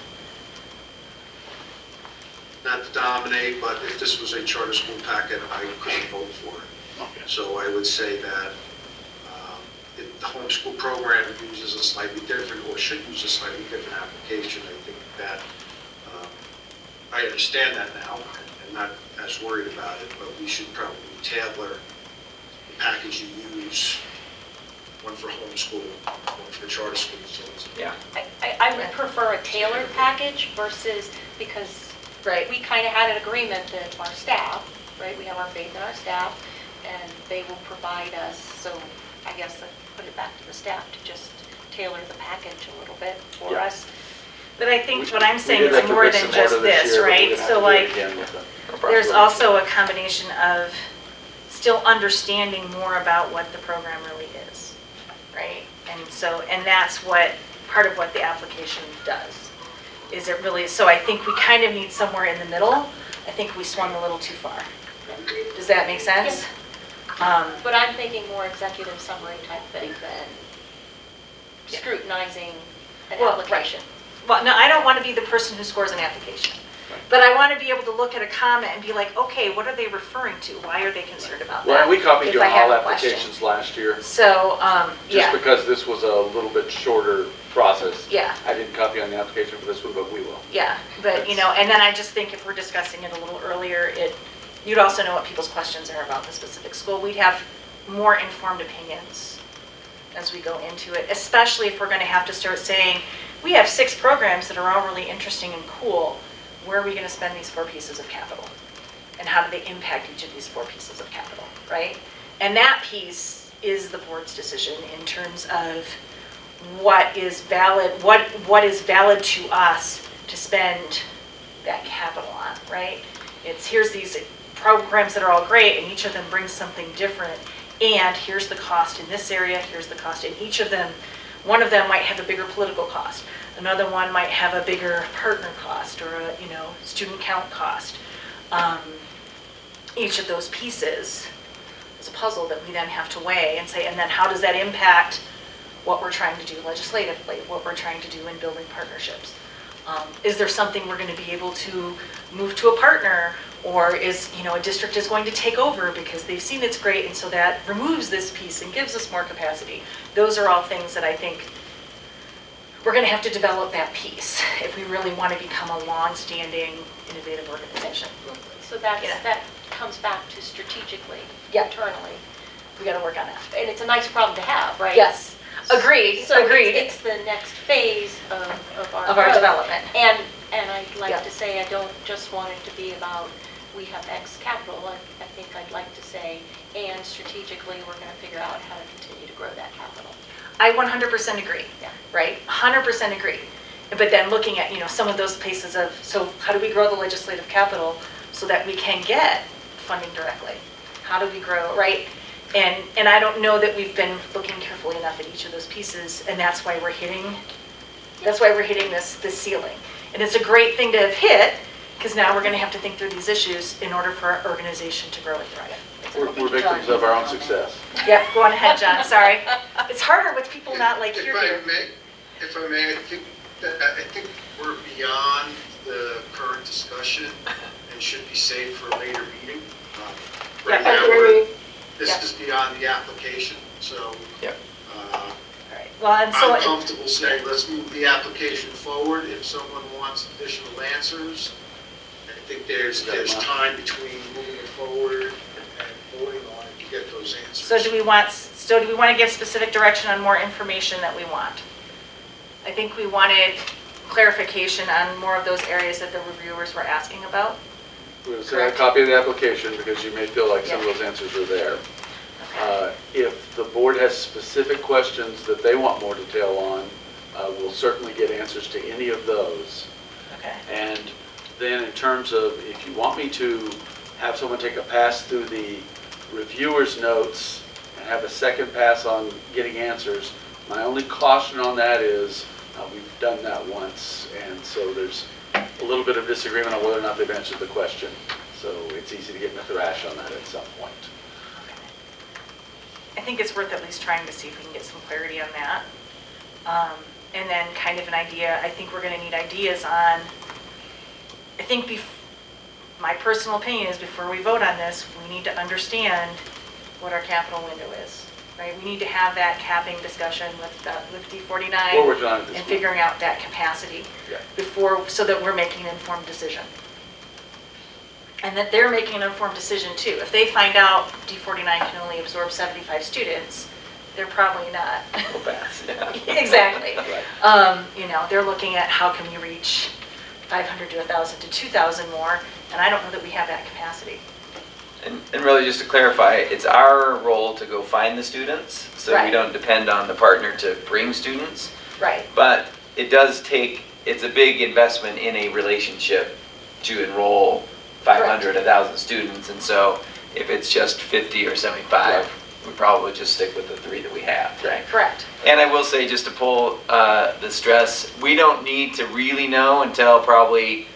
Not to dominate, but if this was a charter school packet, I couldn't vote for it. Okay. So I would say that if the homeschool program uses a slightly different, or should use a slightly different application, I think that, I understand that now, and not as worried about it, but we should probably tailor the package you use, one for homeschool, one for charter school, so it's Yeah. I would prefer a tailored package versus, because Right. we kind of had an agreement that our staff, right, we have our faith in our staff, and they will provide us, so I guess I put it back to the staff to just tailor the package a little bit for Yeah. us. But I think what I'm We saying did that is for more bricks than and just mortar this this, year, but we're right? gonna have So to do it like, again with the- there's also a combination of still understanding more about what the program really is, right? And that's part of what the application does, is it really, so I think we kind of need somewhere in the middle. I think we swung a little too far. Does that make sense? But I'm thinking more executive summary type thing than Yeah. scrutinizing an Well, application. Well, no, I don't want to be the person who scores an application. But I want to be able to look at a comment and be like, okay, what are they referring to? Why are they concerned about that? Well, and we copied If you I on have all a question. applications last year, So, just yeah, because this was a little bit shorter process. yeah. I didn't copy on the application for this one, but we will. Yeah, but and then I just think if we're discussing it a little earlier, you'd also know what people's questions are about the specific school. We'd have more informed opinions as we go into it, especially if we're going to have to start saying, we have 6 programs that are all really interesting and cool. Where are we going to spend these 4 pieces of capital? And how do they impact each of these 4 pieces of capital, right? And that piece is the board's decision in terms of what is valid, what is valid to us to spend that capital on, right? Here's these programs that are all great, and each of them brings something different, and here's the cost in this area, here's the cost in each of them. One of them might have a bigger political cost. Another one might have a bigger partner cost or a student count cost. Each of those pieces is a puzzle that we then have to weigh and say, and then how does that impact what we're trying to do legislatively, what we're trying to do in building partnerships. Is there something we're going to be able to move to a partner, or is, a district is going to take over because they've seen it's great, and so that removes this piece and gives us more capacity. Those are all things that I think we're going to have to develop that piece if we really want to become a long-standing, innovative organization. So Yeah. that comes back to strategically, Yeah. internally. We got to work on that. And it's a nice problem to have, right? Yes, agreed, So agreed. it's the next phase of our Of our growth. development. And I'd Yeah. like to say, I don't just want it to be about, we have X capital. I think I'd like to say, and strategically, we're going to figure out how to continue to grow that capital. I 100% agree, Yeah. right? 100% agree. But then looking at, some of those pieces of, so how do we grow the legislative capital so that we can get funding directly? How do we grow, right? And I don't know that we've been looking carefully enough at each of those pieces, and that's why we're hitting this ceiling. And it's a great thing to have hit, because now we're going to have to think through these issues in order for our organization to grow and thrive. We're victims of our own success. Yep, go on ahead, John, sorry. It's harder with people not like If here. If I may, I think we're beyond the current discussion and should be saved for a later meeting. Right Yeah, now, this Yeah. is beyond the application, so Yep. All right. Well, and so, I'm comfortable saying, let's move the application forward. If someone wants additional answers, I think there's time between moving it forward and voting on it to get those answers. so do we want to give specific direction on more information that we want? I think we wanted clarification on more of those areas that the reviewers were asking about. We'll send a copy of the application because you may feel like some of Yeah. those answers are there. Okay. If the board has specific questions that they want more detail on, we'll certainly get answers to any of those. Okay. And then in terms of, if you want me to have someone take a pass through the reviewer's notes and have a second pass on getting answers, my only caution on that is, we've done that once, and so there's a little bit of disagreement on whether or not they've answered the question. So it's easy to get in a thrash on that at some point. I think it's worth at least trying to see if we can get some clarity on that. And then kind of an idea, I think we're going to need ideas on, I think my personal opinion is before we vote on this, we need to understand what our capital window is, right? We need to have that capping discussion with D49. We're working on it this And month. figuring out that capacity Yeah. before, so that we're making an informed decision. And that they're making an informed decision too. If they find out D49 can only absorb 75 students, they're probably not. Go fast, yeah. Exactly. Right. They're looking at how can we reach 500 to 1,000 to 2,000 more, and I don't know that we have that capacity. And really, just to clarify, it's our role to go find the students, so we Right. don't depend on the partner to bring students. Right. But it does take, it's a big investment in a relationship to enroll 500, 1,000 students. And so if it's just 50 or 75, we probably just stick with the 3 that we have, right? Correct. And I will say, just to pull the stress, we don't need to really know until probably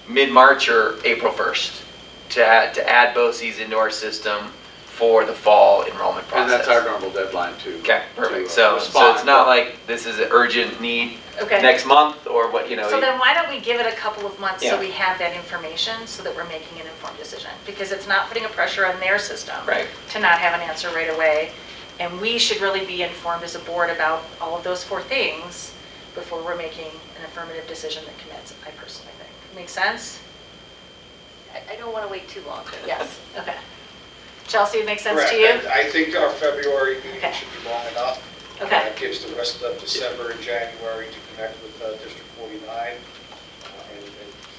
mid-March or April 1st to add BOCES into our system for the fall enrollment process. And that's our normal deadline too. Okay, perfect. to, So respond. it's not like this is an urgent need Okay. next month or what, So then why don't we give it a couple of months so Yeah. we have that information so that we're making an informed decision? Because it's not putting a pressure on their system. Right. To not have an answer right away. And we should really be informed as a board about all of those 4 things before we're making an affirmative decision that commits, I personally think. Make sense? I don't want to wait too long. Yes, okay. Chelsea, it makes sense Correct. to you? And I think our February meeting Okay. should be long enough. Okay. That gives the rest of December and January to connect with District 49 and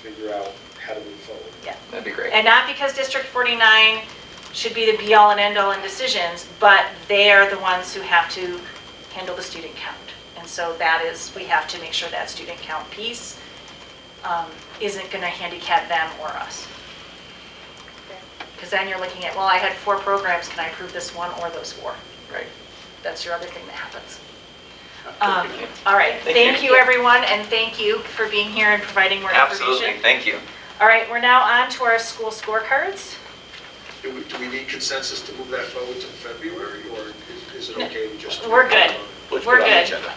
figure out how to move forward. Yeah. That'd be great. And not because District 49 should be the be-all and end-all in decisions, but they are the ones who have to handle the student count. And so that is, we have to make sure that student count piece isn't going to handicap them or us. Because then you're looking at, well, I had 4 programs, can I approve this one or those 4? Right. That's your other thing that happens. Okay. All right, Thank thank you. you, everyone, and thank you for being here and providing more information. Absolutely, thank you. All right, we're now on to our school scorecards. Do we need consensus to move that forward to February, or is it okay to just? We're good. what you We're put on the good. agenda.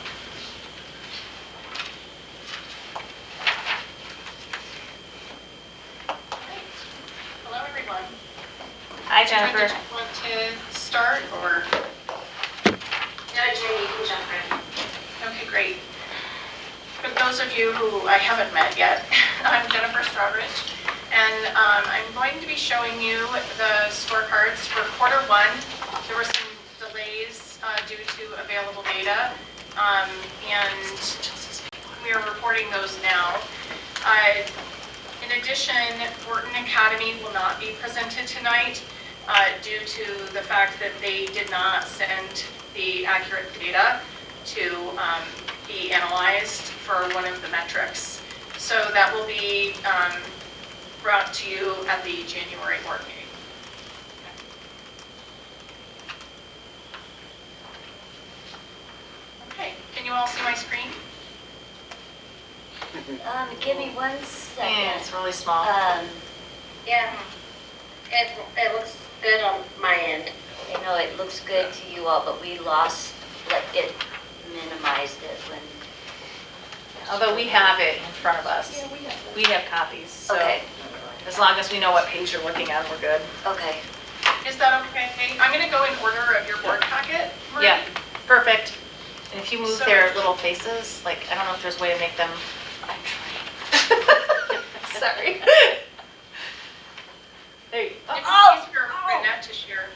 Hello, everyone. Hi, Jennifer. Did you want to start, or? No, Jenny, you can jump in. Okay, great. For those of you who I haven't met yet, I'm Jennifer Strawbridge, and I'm going to be showing you the scorecards for quarter one. There were some delays due to available data, and we are reporting those now. In addition, Wharton Academy will not be presented tonight due to the fact that they did not send the accurate data to be analyzed for one of the metrics. So that will be brought to you at the January board meeting. Okay, can you all see my screen? Give me 1 Yeah, second. it's really small. Yeah, it looks good on my end. I know it looks good to you all, but we lost, like, it minimized it when, Although we have it in front of us. Yeah, we have We have copies, so okay, as long as we know what page you're looking at, we're good. okay. Is that okay? I'm going to go in order of your board packet, Marie. Yeah, perfect. And if you move So- their little faces, like, I don't know if there's a way to make them. I'm trying. Sorry. There you go. It's easier for Annette to share.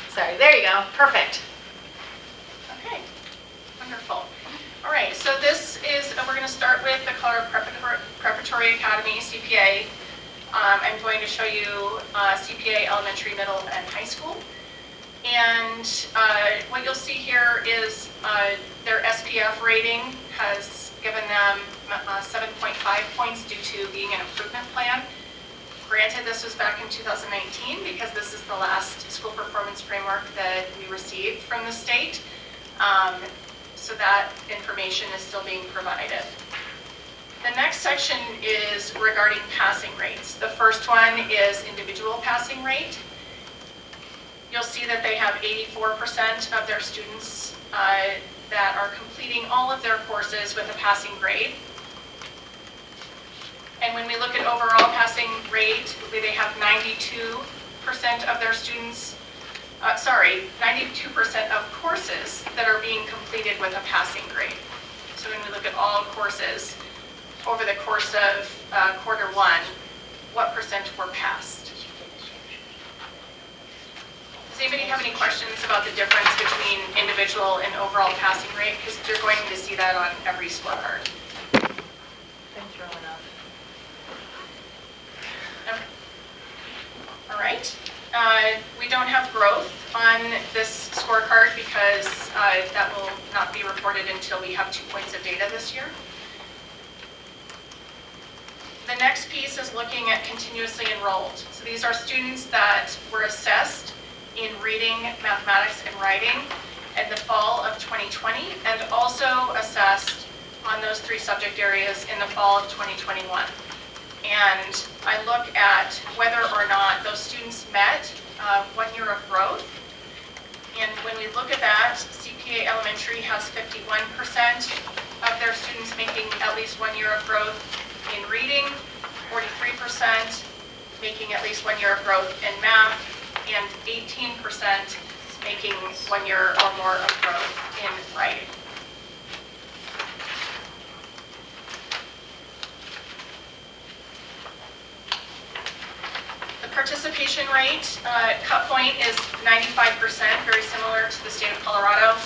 Sorry, there you go, perfect. Okay, wonderful. All right, so this is, we're going to start with the Colorado Preparatory Academy, CPA. I'm going to show you CPA elementary, middle, and high school. And what you'll see here is their SPF rating has given them 7.5 points due to being an improvement plan. Granted, this was back in 2019 because this is the last school performance framework that we received from the state. So that information is still being provided. The next section is regarding passing rates. The first one is individual passing rate. You'll see that they have 84% of their students that are completing all of their courses with a passing grade. And when we look at overall passing rate, they have 92% of their students, 92% of courses that are being completed with a passing grade. So when we look at all courses over the course of quarter one, what percent were passed? Does anybody have any questions about the difference between individual and overall passing rate? Because you're going to see that on every scorecard. Been through enough. Okay. All right. We don't have growth on this scorecard because that will not be reported until we have 2 points of data this year. The next piece is looking at continuously enrolled. So these are students that were assessed in reading, mathematics, and writing in the fall of 2020, and also assessed on those 3 subject areas in the fall of 2021. And I look at whether or not those students met 1 year of growth. And when we look at that, CPA Elementary has 51% of their students making at least 1 year of growth in reading, 43% making at least 1 year of growth in math, and 18% making 1 year or more of growth in writing. The participation rate cut point is 95%, very similar to the state of Colorado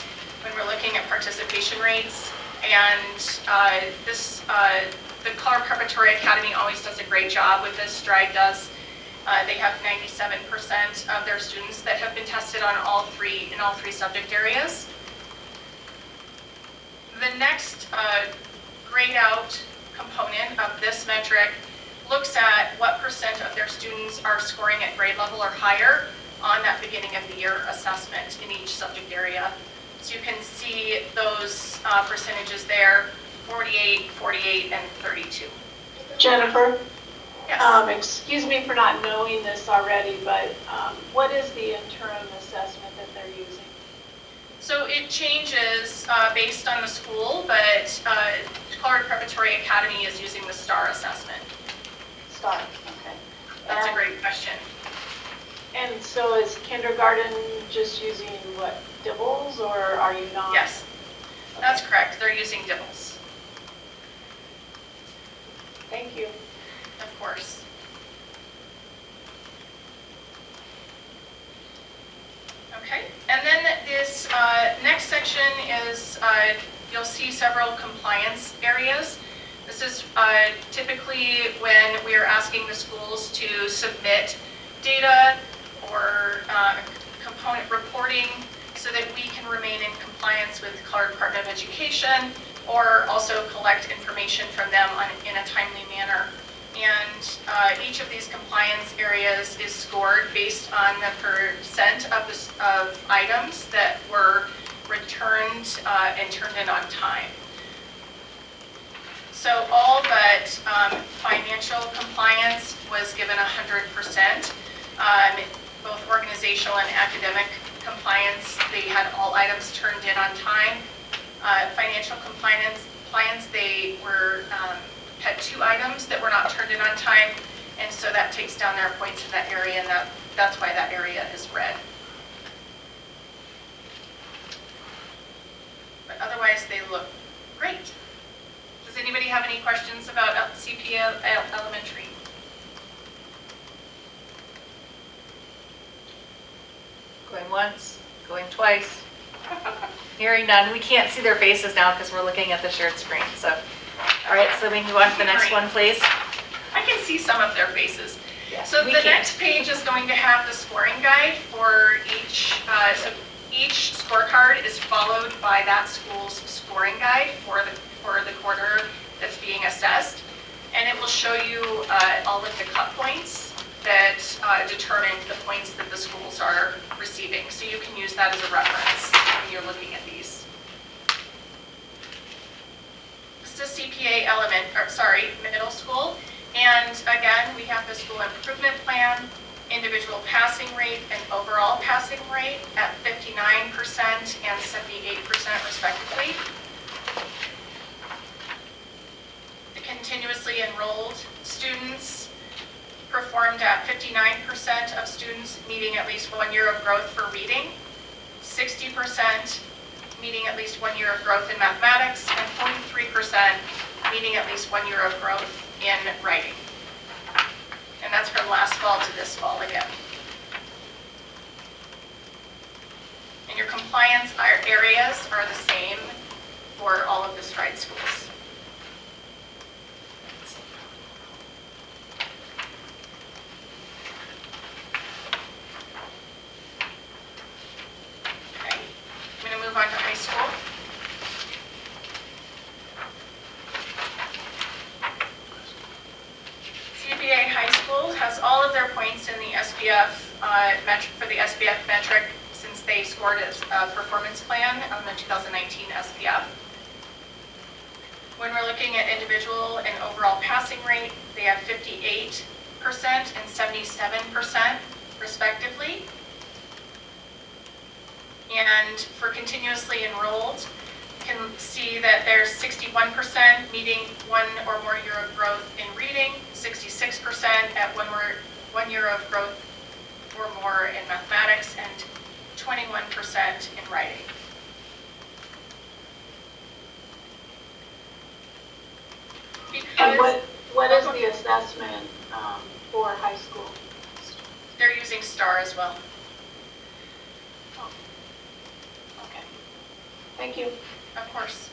when we're looking at participation rates. And the Colorado Preparatory Academy always does a great job with this. Stride does. They have 97% of their students that have been tested on all three subject areas. The next grade out component of this metric looks at what percent of their students are scoring at grade level or higher on that beginning of the year assessment in each subject area. So you can see those percentages there, 48, 48, and 32. Jennifer, Yes. excuse me for not knowing this already, but what is the interim assessment that using? So it changes based on the school, but Colorado Preparatory Academy is using the STAR assessment. STAR, okay. That's a And- great question. And so is kindergarten just using what, Dibbles, or are you not? Yes, that's correct. They're using DIBELS, Thank you. of course. Okay, and then this next section is, you'll see several compliance areas. This is typically when we are asking the schools to submit data or component reporting so that we can remain in compliance with Colorado Department of Education, or also collect information from them in a timely manner. And each of these compliance areas is scored based on the percent of items that were returned and turned in on time. So all but financial compliance was given 100%. Both organizational and academic compliance, they had all items turned in on time. Financial compliance, they were had 2 items that were not turned in on time, and so that takes down their points in that area, and that's why that area is red. But otherwise, they look great. Does anybody have any questions about CPA Elementary? Going once, going twice. Hearing none. We can't see their faces now because we're looking at the shared screen. So, all right, so we can go on to the next one, please. I can see some of their faces. Yes, So we the can. next page is going to have the scoring guide for each, so each scorecard is followed by that school's scoring guide for the quarter that's being assessed. And it will show you all of the cut points that determine the points that the schools are receiving. So you can use that as a reference when you're looking at these. This is CPA middle school. And again, we have the school improvement plan, individual passing rate and overall passing rate at 59% and 78% respectively. The continuously enrolled students performed at 59% of students meeting at least 1 year of growth for reading, 60% meeting at least 1 year of growth in mathematics, and 43% meeting at least 1 year of growth in writing. And that's from last fall to this fall again. And your compliance areas are the same for all of the Stride schools. Okay, I'm going to move on to high school. CPA High School has all of their points in the SPF metric for the SPF metric since they scored its performance plan on the 2019 SPF. When we're looking at individual and overall passing rate, they have 58% and 77% respectively. And for continuously enrolled, you can see that there's 61% meeting 1 or more year of growth in reading, 66% at 1 year of growth or more in mathematics, and 21% in writing. And Because what is the assessment for high school? they're using STAR as well. Oh, okay. Thank you. Of course.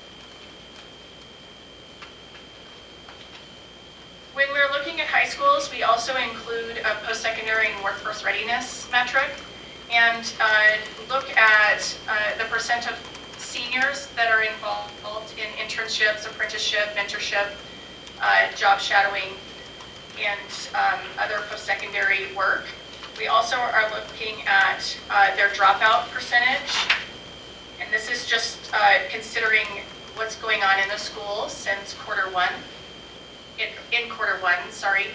When we're looking at high schools, we also include a post-secondary and workforce readiness metric and look at the percent of seniors that are involved in internships, apprenticeship, mentorship, job shadowing, and other post-secondary work. We also are looking at their dropout percentage. And this is just considering what's going on in the school since in quarter one, sorry.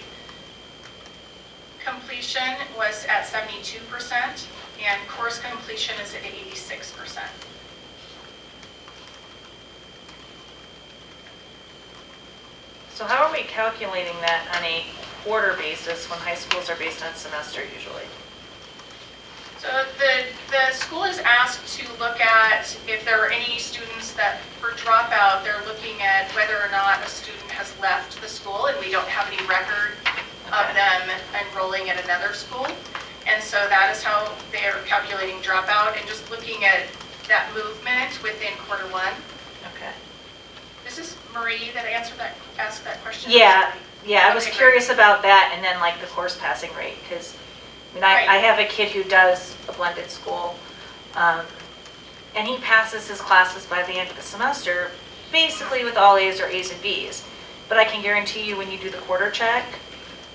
Completion was at 72%, and course completion is at 86%. So how are we calculating that on a quarter basis when high schools are based on semester usually? So the school is asked to look at if there are any students that, for dropout, they're looking at whether or not a student has left the school, and we don't have any record of them enrolling at another school. And so that is how they are calculating dropout, and just looking at that movement within quarter one. Okay. This is Marie that asked that question? Yeah, I was Okay, great. curious about that, and then like the course passing rate, because I have a kid who does a blended school, and he passes his classes by the end of the semester, basically with all A's or A's and B's. But I can guarantee you when you do the quarter check,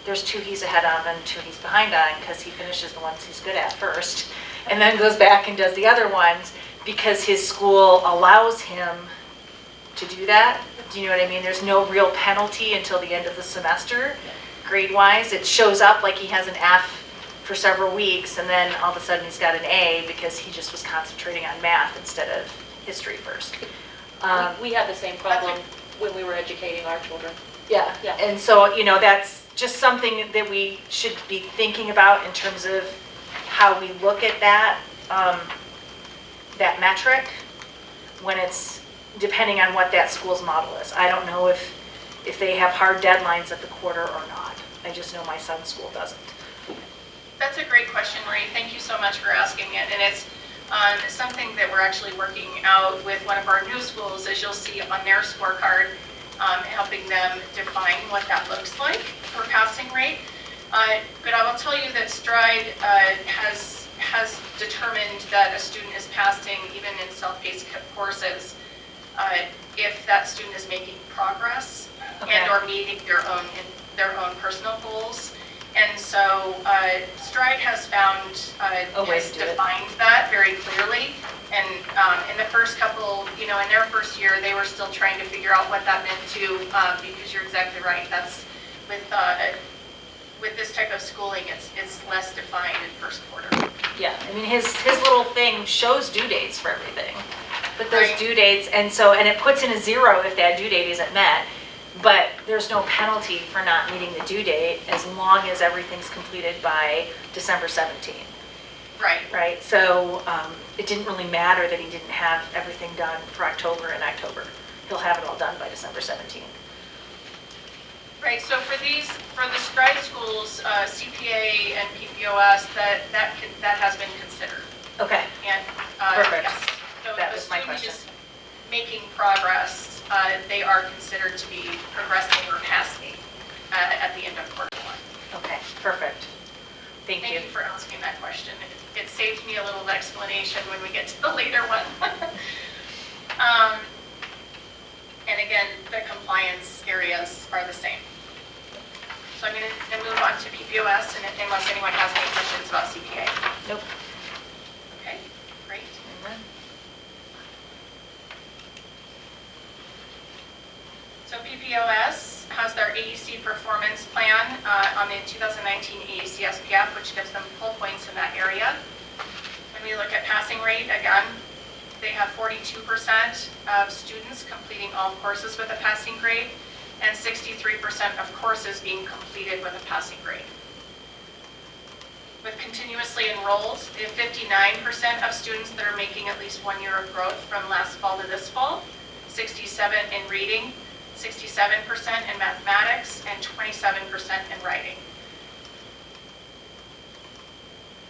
there's 2 he's ahead of and 2 he's behind on, because he finishes the ones he's good at first, and then goes back and does the other ones, because his school allows him to do that. Do you know what I mean? There's no real penalty until the end of the semester, grade-wise. It shows up like he has an F for several weeks, and then all of a sudden he's got an A because he just was concentrating on math instead of history first. We had the same problem when we were educating our children. Yeah, Yeah. and so, that's just something that we should be thinking about in terms of how we look at that, that metric, when it's depending on what that school's model is. I don't know if they have hard deadlines at the quarter or not. I just know my son's school doesn't. That's a great question, Marie. Thank you so much for asking it. And it's something that we're actually working out with one of our new schools, as you'll see on their scorecard, helping them define what that looks like for passing rate. But I will tell you that Stride has determined that a student is passing even in self-paced courses if that student is making progress and or meeting their own personal goals. And so Stride has found, has defined that very clearly. And in the first couple, in their first year, they were still trying to figure out what that meant too, because you're exactly right. That's with this type of schooling, it's less defined in first quarter. Yeah, his little thing shows due dates for everything. But those Right. due dates, and it puts in a 0 if that due date isn't met. But there's no penalty for not meeting the due date as long as everything's completed by December 17th. Right? So it didn't really matter that he didn't have everything done for October and October. He'll have it all done by December 17th. Right, so for the Stride schools, CPA and PPOS, that has been considered. Okay, And, Perfect. yes. So That if a was my student question. is making progress, they are considered to be progressing or passing at the end of quarter one. okay, perfect. Thank you. Thank you for asking that question. It saves me a little explanation when we get to the later one. And again, the compliance areas are the same. So I'm going to move on to PPOS, and unless anyone has any questions about CPA. Nope. Okay, great. So PPOS has their AEC performance plan on the 2019 AEC SPF, which gives them full points in that area. When we look at passing rate, again, they have 42% of students completing all courses with a passing grade, and 63% of courses being completed with a passing grade. With continuously enrolled, they have 59% of students that are making at least 1 year of growth from last fall to this fall, 67 in reading, 67% in mathematics, and 27% in writing.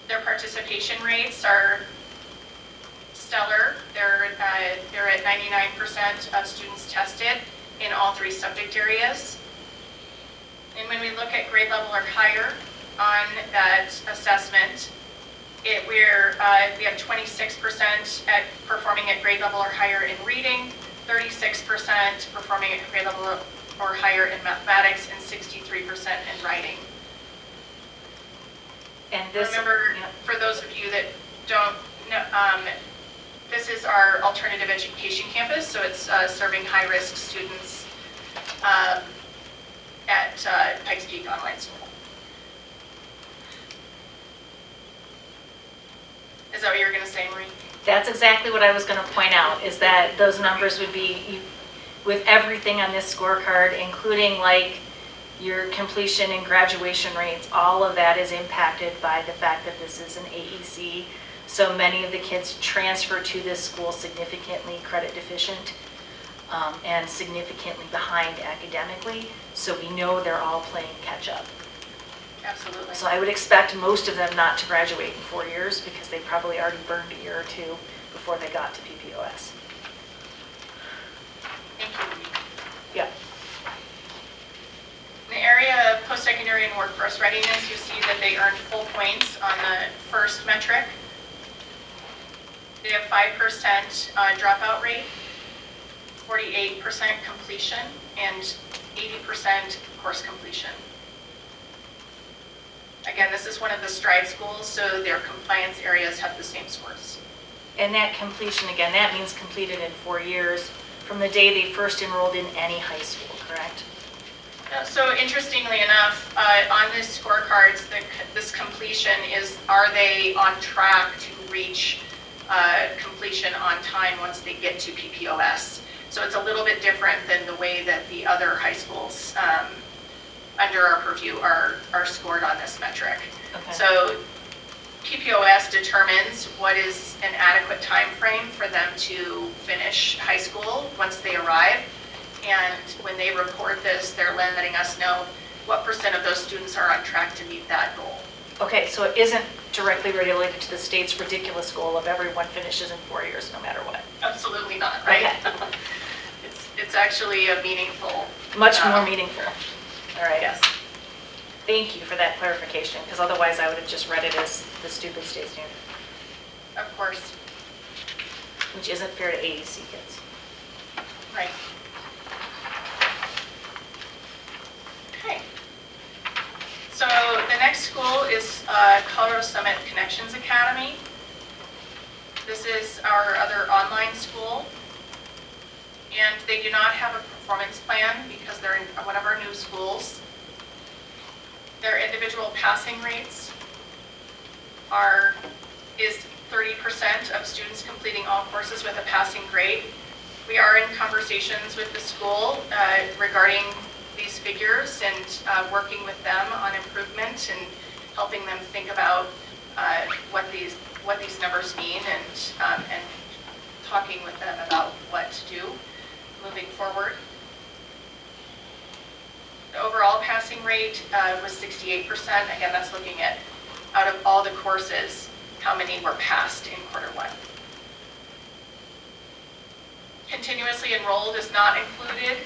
Their participation rates are stellar. They're at 99% of students tested in all 3 subject areas. And when we look at grade level or higher on that assessment, we have 26% at performing at grade level or higher in reading, 36% performing at grade level or higher in mathematics, and 63% in writing. And this, Remember, for those of you that don't know, this is our alternative education campus, so it's serving high-risk students at Pikes Peak Online School. that what you were going to say, Marie? That's exactly what I was going to point out, is that those numbers would be, with everything on this scorecard, including like your completion and graduation rates, all of that is impacted by the fact that this is an AEC. So many of the kids transfer to this school significantly credit deficient and significantly behind academically. So we know they're all playing catch up. Absolutely. So I would expect most of them not to graduate in 4 years because they probably already burned a year or two before they got to PPOS. Thank you, Marie. Yeah. In the area of post-secondary and workforce readiness, you see that they earned full points on the first metric. They have 5% dropout rate, 48% completion, and 80% course completion. Again, this is one of the stride schools, so their compliance areas have the same scores. And that completion, again, that means completed in 4 years from the day they first enrolled in any high school, correct? So interestingly enough, on this scorecards, this completion is, are they on track to reach completion on time once they get to PPOS? So it's a little bit different than the way that the other high schools under our purview are scored on this metric. Okay. So PPOS determines what is an adequate time frame for them to finish high school once they arrive. And when they report this, they're letting us know what % of those students are on track to meet that goal. Okay, so it isn't directly related to the state's ridiculous goal of everyone finishes in 4 years, no matter what. Absolutely not, right? Okay. It's actually a meaningful. Much more meaningful. All right. Yes. Thank you for that clarification, because otherwise I would have just read it as the stupid state standard, Of course, which isn't fair to AEC kids. right. Okay. So the next school is Colorado Summit Connections Academy. This is our other online school. And they do not have a performance plan because they're in one of our new schools. Their individual passing rates is 30% of students completing all courses with a passing grade. We are in conversations with the school regarding these figures and working with them on improvement and helping them think about what these numbers mean and talking with them about what to do moving forward. The overall passing rate was 68%. Again, that's looking at out of all the courses, how many were passed in quarter one. Continuously enrolled is not included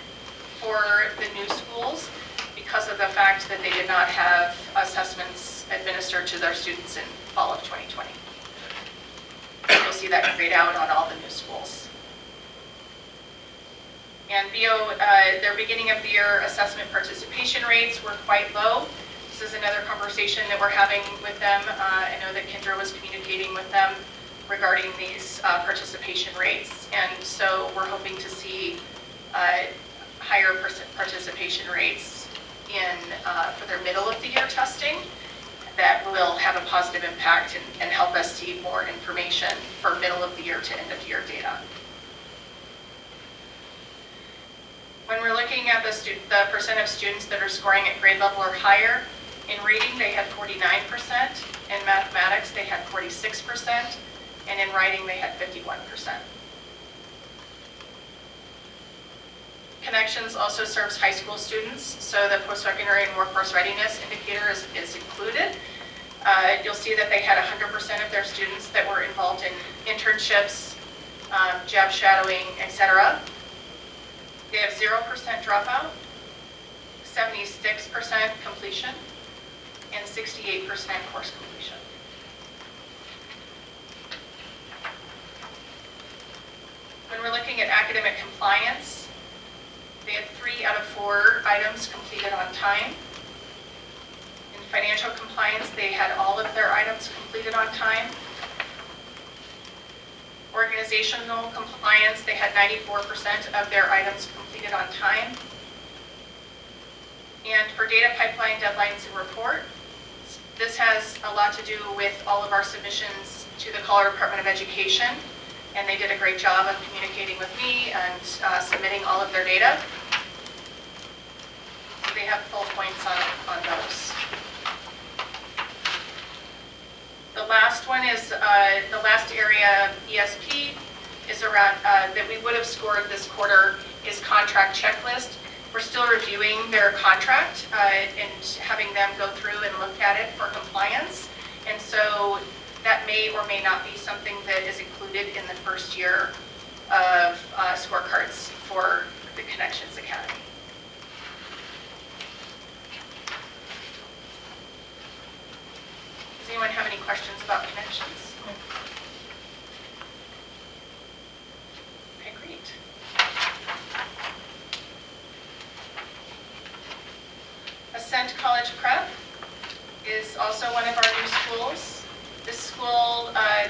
for the new schools because of the fact that they did not have assessments administered to their students in fall of 2020. You'll see that grayed out on all the new schools. And BO, their beginning of the year assessment participation rates were quite low. This is another conversation that we're having with them. I know that Kendra was communicating with them regarding these participation rates. And so we're hoping to see higher participation rates for their middle of the year testing that will have a positive impact and help us see more information for middle of the year to end of year data. When we're looking at the % of students that are scoring at grade level or higher, in reading they had 49%, in mathematics they had 46%, and in writing they had 51%. Connections also serves high school students, so the post-secondary and workforce readiness indicator is included. You'll see that they had 100% of their students that were involved in internships, job shadowing, etc. They have 0% dropout, 76% completion, and 68% course completion. When we're looking at academic compliance, they had 3 out of 4 items completed on time. In financial compliance, they had all of their items completed on time. Organizational compliance, they had 94% of their items completed on time. And for data pipeline deadlines and report, this has a lot to do with all of our submissions to the Colorado Department of Education, and they did a great job of communicating with me and submitting all of their data. So they have full points on those. The last one is, the last area of ESP is around, that we would have scored this quarter is contract checklist. We're still reviewing their contract and having them go through and look at it for compliance. And so that may or may not be something that is included in the first year of scorecards for the Connections Academy. Does anyone have any questions about Connections? Okay, great. Ascent College Prep is also one of our new schools. This school, I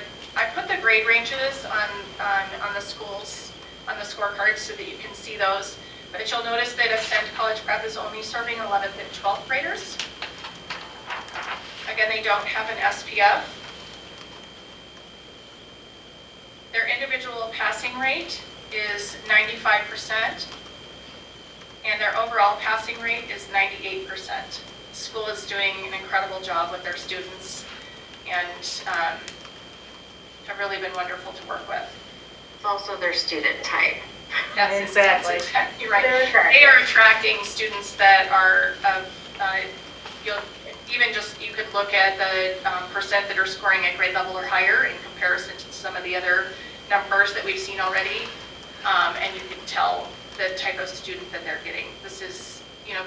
put the grade ranges on the schools, on the scorecards so that you can see those. But you'll notice that Ascent College Prep is only serving 11th and 12th graders. Again, they don't have an SPF. Their individual passing rate is 95%, and their overall passing rate is 98%. The school is doing an incredible job with their students, and have really been wonderful to work with. It's also their student type. That's Exactly. exactly right. They're attractive. They are attracting students that are of, you could look at the percent that are scoring at grade level or higher in comparison to some of the other numbers that we've seen already, and you can tell the type of student that they're getting. This is,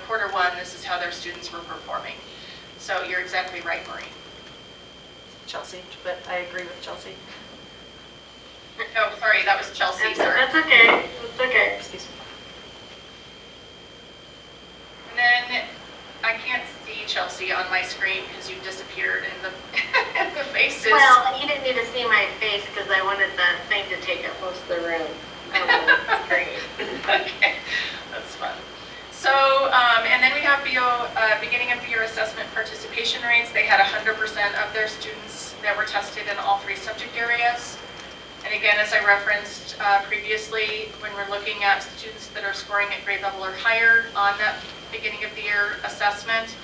quarter one, this is how their students were performing. So you're exactly right, Maureen. Chelsea, but I agree with Chelsea. Oh, sorry, that was Chelsea, sorry. That's okay, that's okay. Excuse me. And then I can't see Chelsea on my screen because you disappeared in the, the faces. Well, you didn't need to see my face because I wanted the thing to take up most of the room. Great. Okay, that's fun. So, and then we have beginning of the year assessment participation rates. They had 100% of their students that were tested in all 3 subject areas. And again, as I referenced previously, when we're looking at students that are scoring at grade level or higher on that beginning of the year assessment,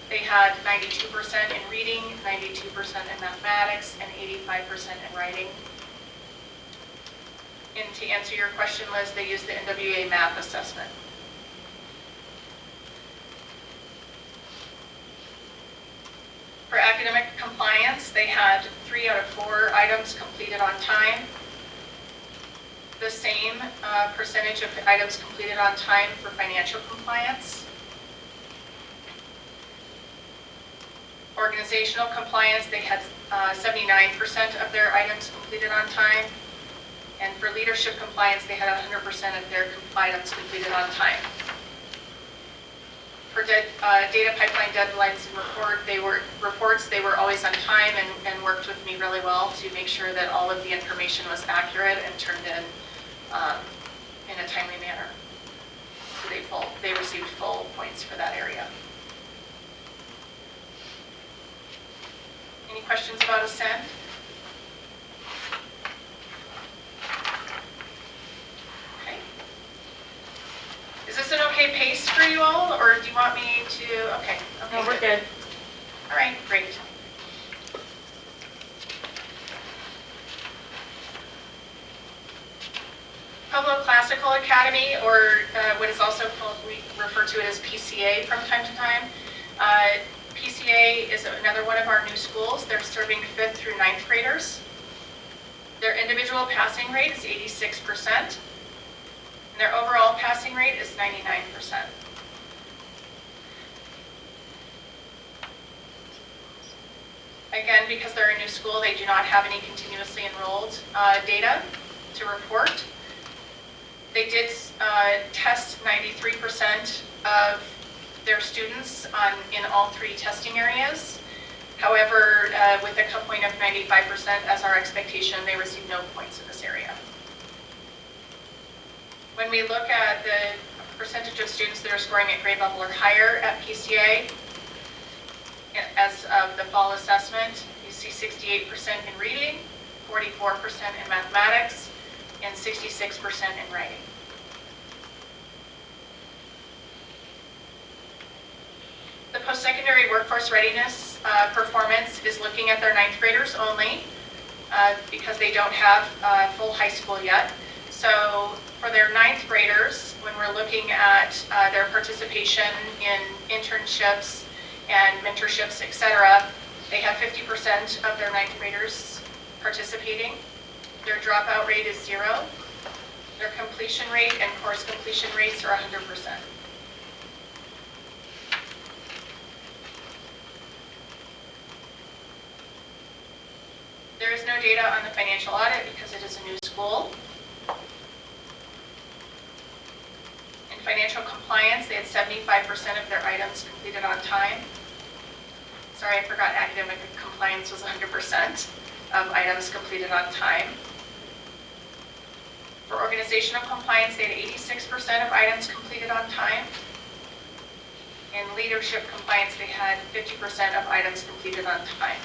they had 92% in reading, 92% in mathematics, and 85% in writing. And to answer your question, Liz, they used the NWA math assessment. For academic compliance, they had 3 out of 4 items completed on time. The same percentage of items completed on time for financial compliance. Organizational compliance, they had 79% of their items completed on time. And for leadership compliance, they had 100% of their items completed on time. For data pipeline deadlines and reports, they were always on time and worked with me really well to make sure that all of the information was accurate and turned in a timely manner. So they received full points for that area. Any questions about Ascend? Okay. Is this an okay pace for you all, or do you want me to, okay. No, we're good. All right, great. Pueblo Classical Academy, or what is also called, we refer to it as PCA from time to time. PCA is another one of our new schools. They're serving 5th through 9th graders. Their individual passing rate is 86%, and their overall passing rate is 99%. Again, because they're a new school, they do not have any continuously enrolled data to report. They did test 93% of their students in all 3 testing areas. However, with a cut point of 95% as our expectation, they received no points in this area. When we look at the percentage of students that are scoring at grade level or higher at PCA, as of the fall assessment, you see 68% in reading, 44% in mathematics, and 66% in writing. The post-secondary workforce readiness performance is looking at their ninth graders only because they don't have full high school yet. So for their ninth graders, when we're looking at their participation in internships and mentorships, etc., they have 50% of their ninth graders participating. Their dropout rate is 0. Their completion rate and course completion rates are 100%. There is no data on the financial audit because it is a new school. In financial compliance, they had 75% of their items completed on time. Sorry, I forgot academic compliance was 100% of items completed on time. For organizational compliance, they had 86% of items completed on time. In leadership compliance, they had 50% of items completed on time.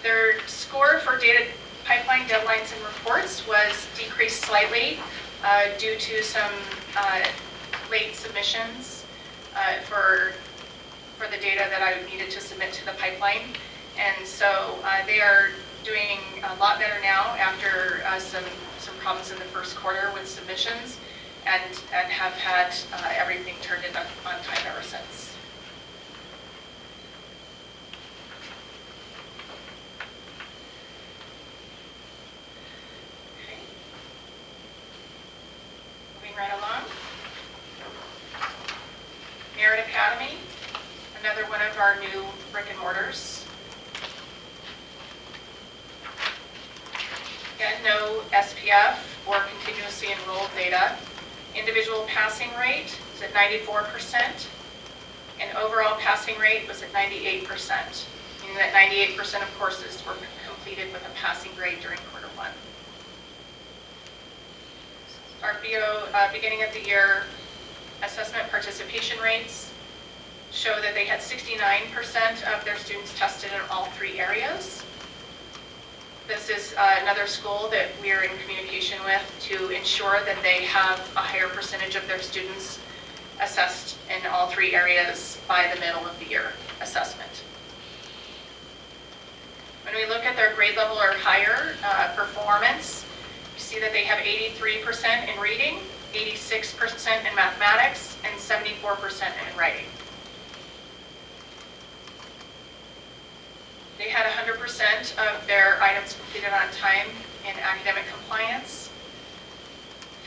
Their score for data pipeline deadlines and reports was decreased slightly due to some late submissions for the data that I needed to submit to the pipeline. And so they are doing a lot better now after some problems in the first quarter with submissions and have had everything turned in on time ever since. Right along. Merit Academy, another one of our new brick and mortars. Again, no SPF or continuously enrolled data. Individual passing rate is at 94%, and overall passing rate was at 98%, meaning that 98% of courses were completed with a passing grade during quarter one. Our beginning of the year assessment participation rates show that they had 69% of their students tested in all 3 areas. This is another school that we are in communication with to ensure that they have a higher percentage of their students assessed in all 3 areas by the middle of the year assessment. When we look at their grade level or higher performance, you see that they have 83% in reading, 86% in mathematics, and 74% in writing. They had 100% of their items completed on time in academic compliance,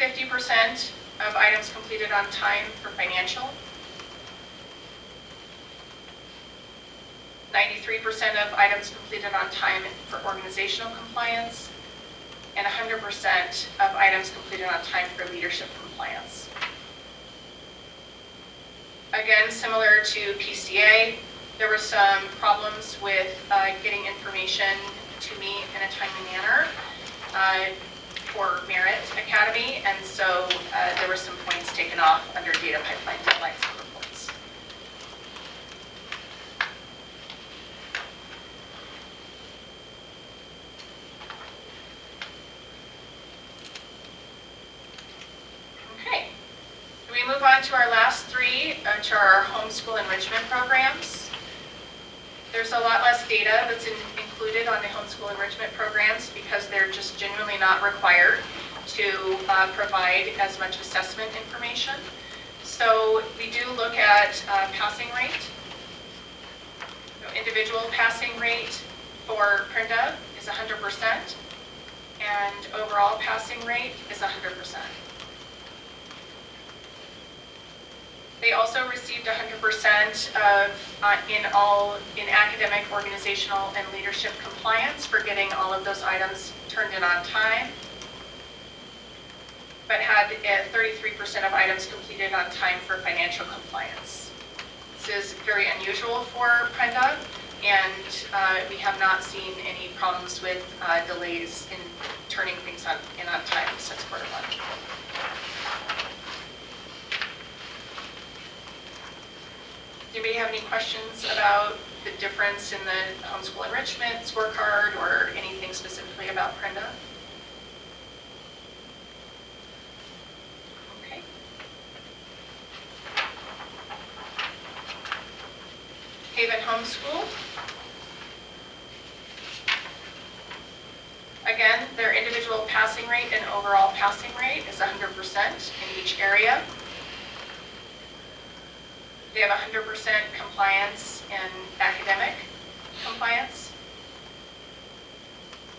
50% of items completed on time for financial, 93% of items completed on time for organizational compliance, and 100% of items completed on time for leadership compliance. Again, similar to PCA, there were some problems with getting information to me in a timely manner for Merit Academy, and so there were some points taken off under data pipeline deadlines and reports. Okay, we move on to our last 3, which are our homeschool enrichment programs. There's a lot less data that's included on the homeschool enrichment programs because they're just genuinely not required to provide as much assessment information. So we do look at passing rate. Individual passing rate for Prinda is 100%, and overall passing rate is 100%. They also received 100% in academic, organizational, and leadership compliance for getting all of those items turned in on time, but had 33% of items completed on time for financial compliance. This is very unusual for Prenda, and we have not seen any problems with delays in turning things in on time since quarter one. anybody have any questions about the difference in the homeschool enrichment scorecard or anything specifically about Prenda? Okay. Haven Homeschool. Again, their individual passing rate and overall passing rate is 100% in each area. They have 100% compliance in academic compliance,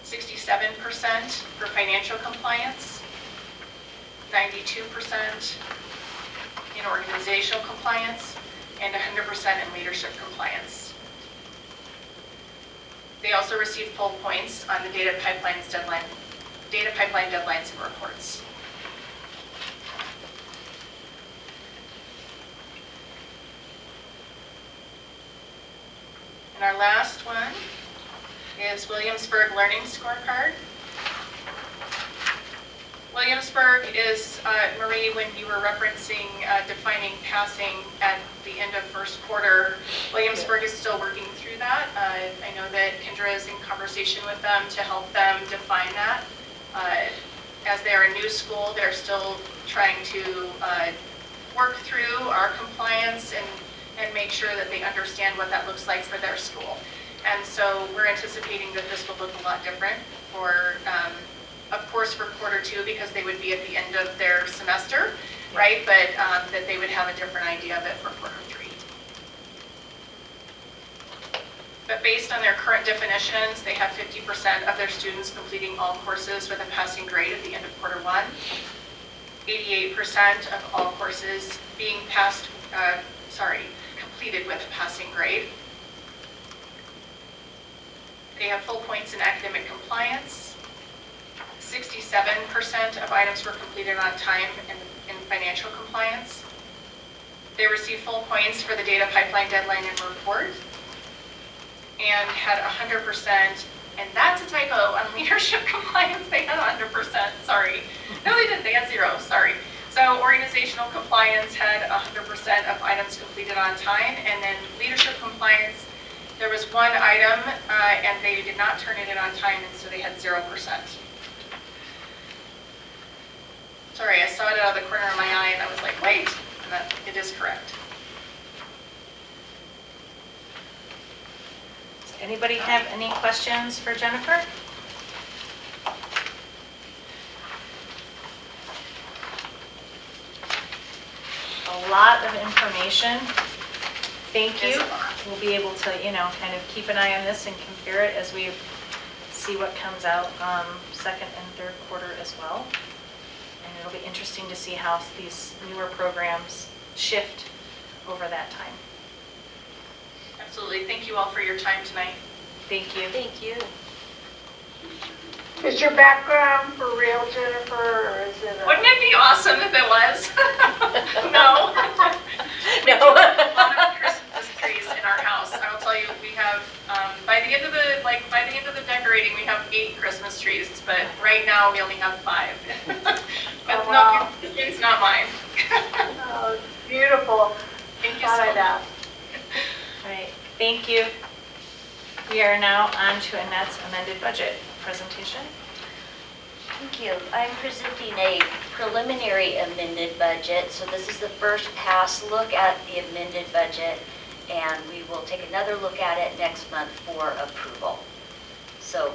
67% for financial compliance, 92% in organizational compliance, and 100% in leadership compliance. They also receive full points on the data pipeline deadlines and reports. And our last one is Williamsburg Learning Scorecard. Williamsburg is, Marie, when you were referencing defining passing at the end of first quarter, Williamsburg is still working through that. I know that Kendra is in conversation with them to help them define that. As they are a new school, they're still trying to work through our compliance and make sure that they understand what that looks like for their school. And so we're anticipating that this will look a lot different for, of course, for quarter two, because they would be at the end of their semester, right? But that they would have a different idea of it for quarter three. But based on their current definitions, they have 50% of their students completing all courses with a passing grade at the end of quarter one, 88% of all courses being completed with a passing grade. They have full points in academic compliance. 67% of items were completed on time in financial compliance. They received full points for the data pipeline deadline and report, and had 100%, and that's a typo, on leadership compliance, they had 100%, sorry. No, they didn't, they had 0, sorry. So organizational compliance had 100% of items completed on time, and then leadership compliance, there was one item, and they did not turn it in on time, and so they had 0%. Sorry, I saw it out of the corner of my eye, and I was like, wait, and that, it is correct. Does anybody have any questions for Jennifer? A lot of information. Thank you. We'll be able to, kind of keep an eye on this and compare it as we see what comes out second and third quarter as well. And it'll be interesting to see how these newer programs shift over that time. Absolutely. Thank you all for your time tonight. Thank you. Thank you. Is your background for real, Jennifer, or is it? Wouldn't it be awesome if it was? No. We do have a lot of Christmas trees in our house. I will tell you, we have, by the end of the decorating, we have 8 Christmas trees, but right now we only have 5. But Oh, wow. no, it's not mine. Oh, it's beautiful. Thank you Thought so I'd much. ask. All right, thank you. We are now on to Annette's amended budget presentation. Thank you. I'm presenting a preliminary amended budget. So this is the first pass look at the amended budget, and we will take another look at it next month for approval. So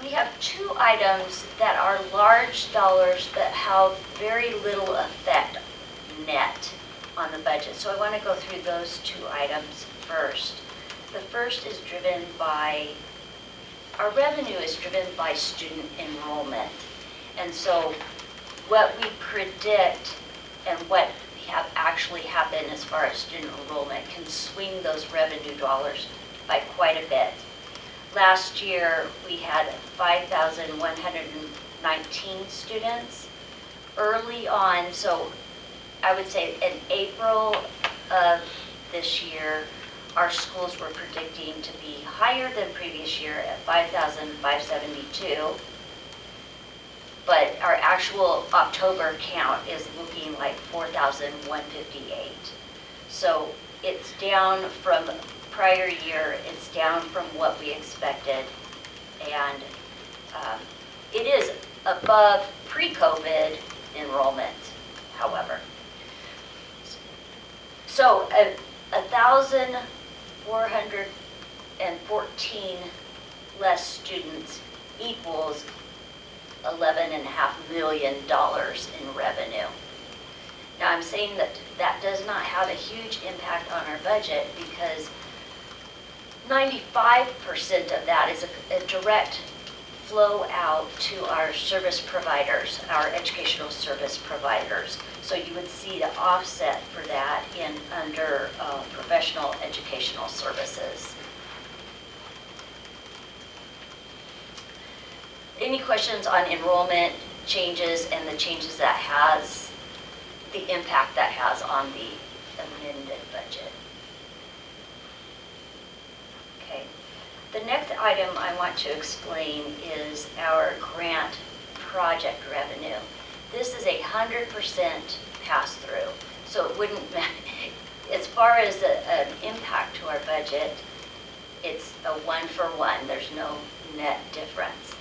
we have 2 items that are large dollars that have very little effect net on the budget. So I want to go through those 2 items first. The first is driven by, our revenue is driven by student enrollment. And so what we predict and what have actually happened as far as student enrollment can swing those revenue dollars by quite a bit. Last year, we had 5,119 students. Early on, so I would say in April of this year, our schools were predicting to be higher than previous year at 5,572. But our actual October count is looking like 4,158. So it's down from prior year, it's down from what we expected, and it is above pre-COVID enrollment, however. So 1,414 less students equals $11.5 million in revenue. Now, I'm saying that that does not have a huge impact on our budget because 95% of that is a direct flow out to our service providers, our educational service providers. So you would see the offset for that in under professional educational services. Any questions on enrollment changes and the changes that has, the impact that has on the amended budget? Okay. The next item I want to explain is our grant project revenue. This is 100% pass-through, so it wouldn't, as far as an impact to our budget, it's a one-for-one. There's no net difference.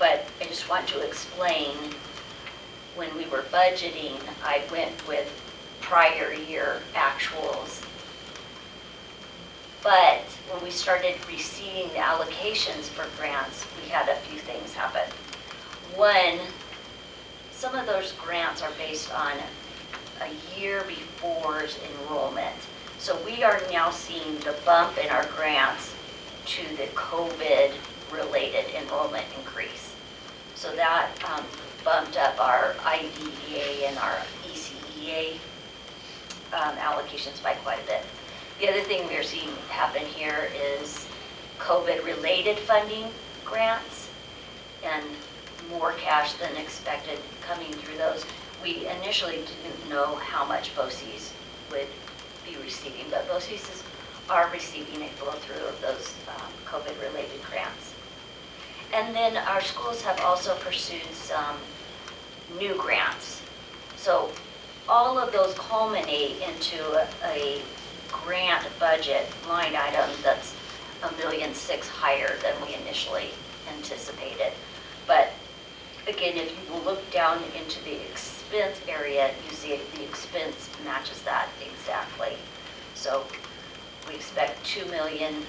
But I just want to explain, when we were budgeting, I went with prior year actuals. But when we started receiving the allocations for grants, we had a few things happen. One, some of those grants are based on a year before's enrollment. So we are now seeing the bump in our grants to the COVID-related enrollment increase. So that bumped up our IDEA and our ECEA allocations by quite a bit. The other thing we're seeing happen here is COVID-related funding grants and more cash than expected coming through those. We initially didn't know how much BOCES would be receiving, but BOCES are receiving a flow through of those COVID-related grants. And then our schools have also pursued some new grants. So all of those culminate into a grant budget line item that's $1.6 million higher than we initially anticipated. But again, if you look down into the expense area, you see the expense matches that exactly. So we expect $2.9 million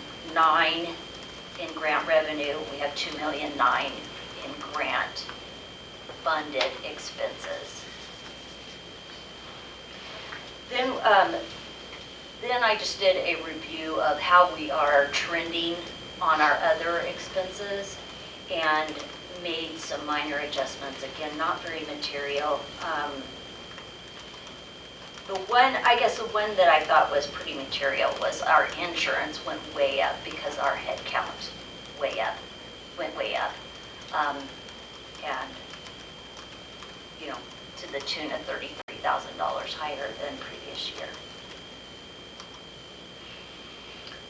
in grant revenue. We have $2.9 million in grant funded expenses. Then I just did a review of how we are trending on our other expenses and made some minor adjustments. Again, not very material. The one that I thought was pretty material was our insurance went way up because our head count went way up. And, to the tune of $33,000 higher than previous year.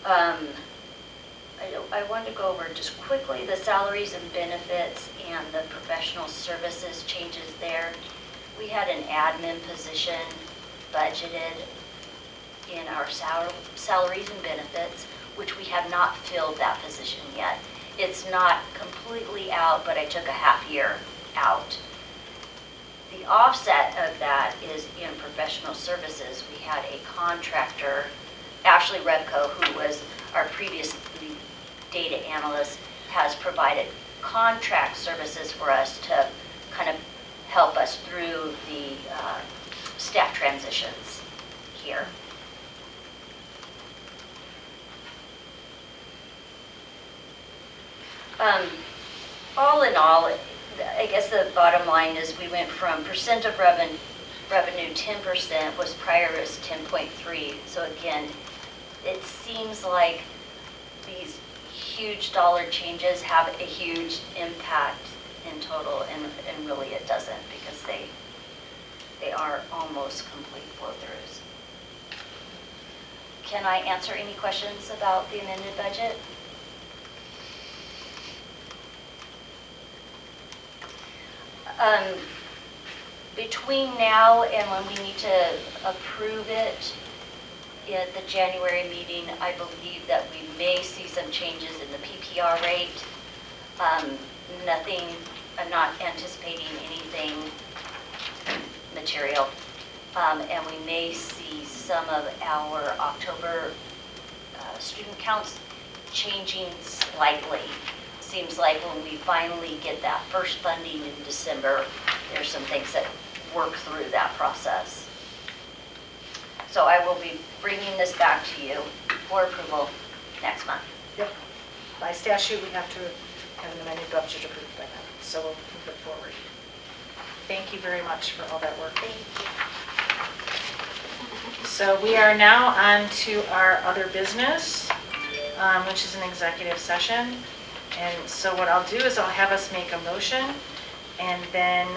I wanted to go over just quickly the salaries and benefits and the professional services changes there. We had an admin position budgeted in our salaries and benefits, which we have not filled that position yet. It's not completely out, but I took a half year out. The offset of that is in professional services. We had a contractor, Ashley Rebko, who was our previous data analyst, has provided contract services for us to kind of help us through the staff transitions here. All in all, I guess the bottom line is we went from percent of revenue 10% was prior was 10.3. So again, it seems like these huge dollar changes have a huge impact in total, and really it doesn't, because they are almost complete flow-throughs. Can I answer any questions about the amended budget? Between now and when we need to approve it, at the January meeting, I believe that we may see some changes in the PPR rate. Nothing, I'm not anticipating anything material. And we may see some of our October student counts changing slightly. Seems like when we finally get that first funding in December, there's some things that work through that process. So I will be bringing this back to you for approval next month. Yep. By statute, we have to have an amended budget approved by then, so we'll move it forward. Thank you very much for all that work. So we are now on to our other business, which is an executive session. And so what I'll do is I'll have us make a motion, and then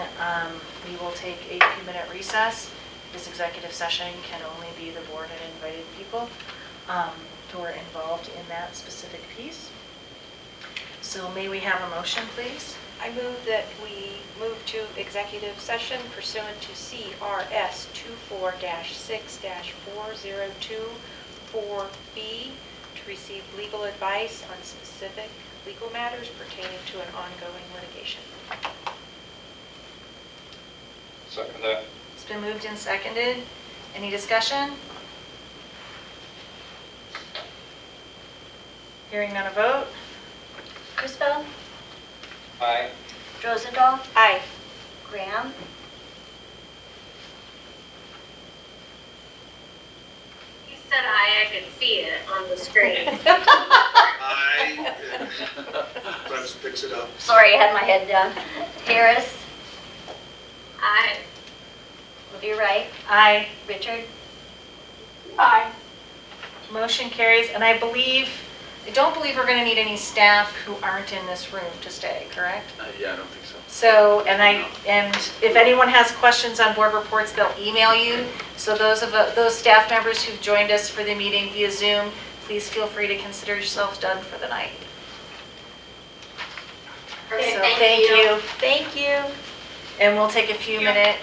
we will take a few-minute recess. This executive session can only be the board and invited people who are involved in that specific piece. So may we have a motion, please? I move that we move to executive session pursuant to CRS 24-6-4024B to receive legal advice on specific legal matters pertaining to an ongoing litigation. Second that. It's been moved and seconded. Any discussion? Hearing none, a vote? Crispo, Aye. Rosendahl, Aye. Graham, You said I could see it on the screen. Let's fix it up. sorry, I had my head down. Harris, Aye. you're right. Aye. Richard, Aye. Motion carries, and I don't believe we're going to need any staff who aren't in this room to stay, correct? Yeah, I don't think so. So, and if anyone has questions on board reports, they'll email you. So those staff members who've joined us for the meeting via Zoom, please feel free to consider yourselves done for the night. So, thank you. thank you. And we'll take a few minute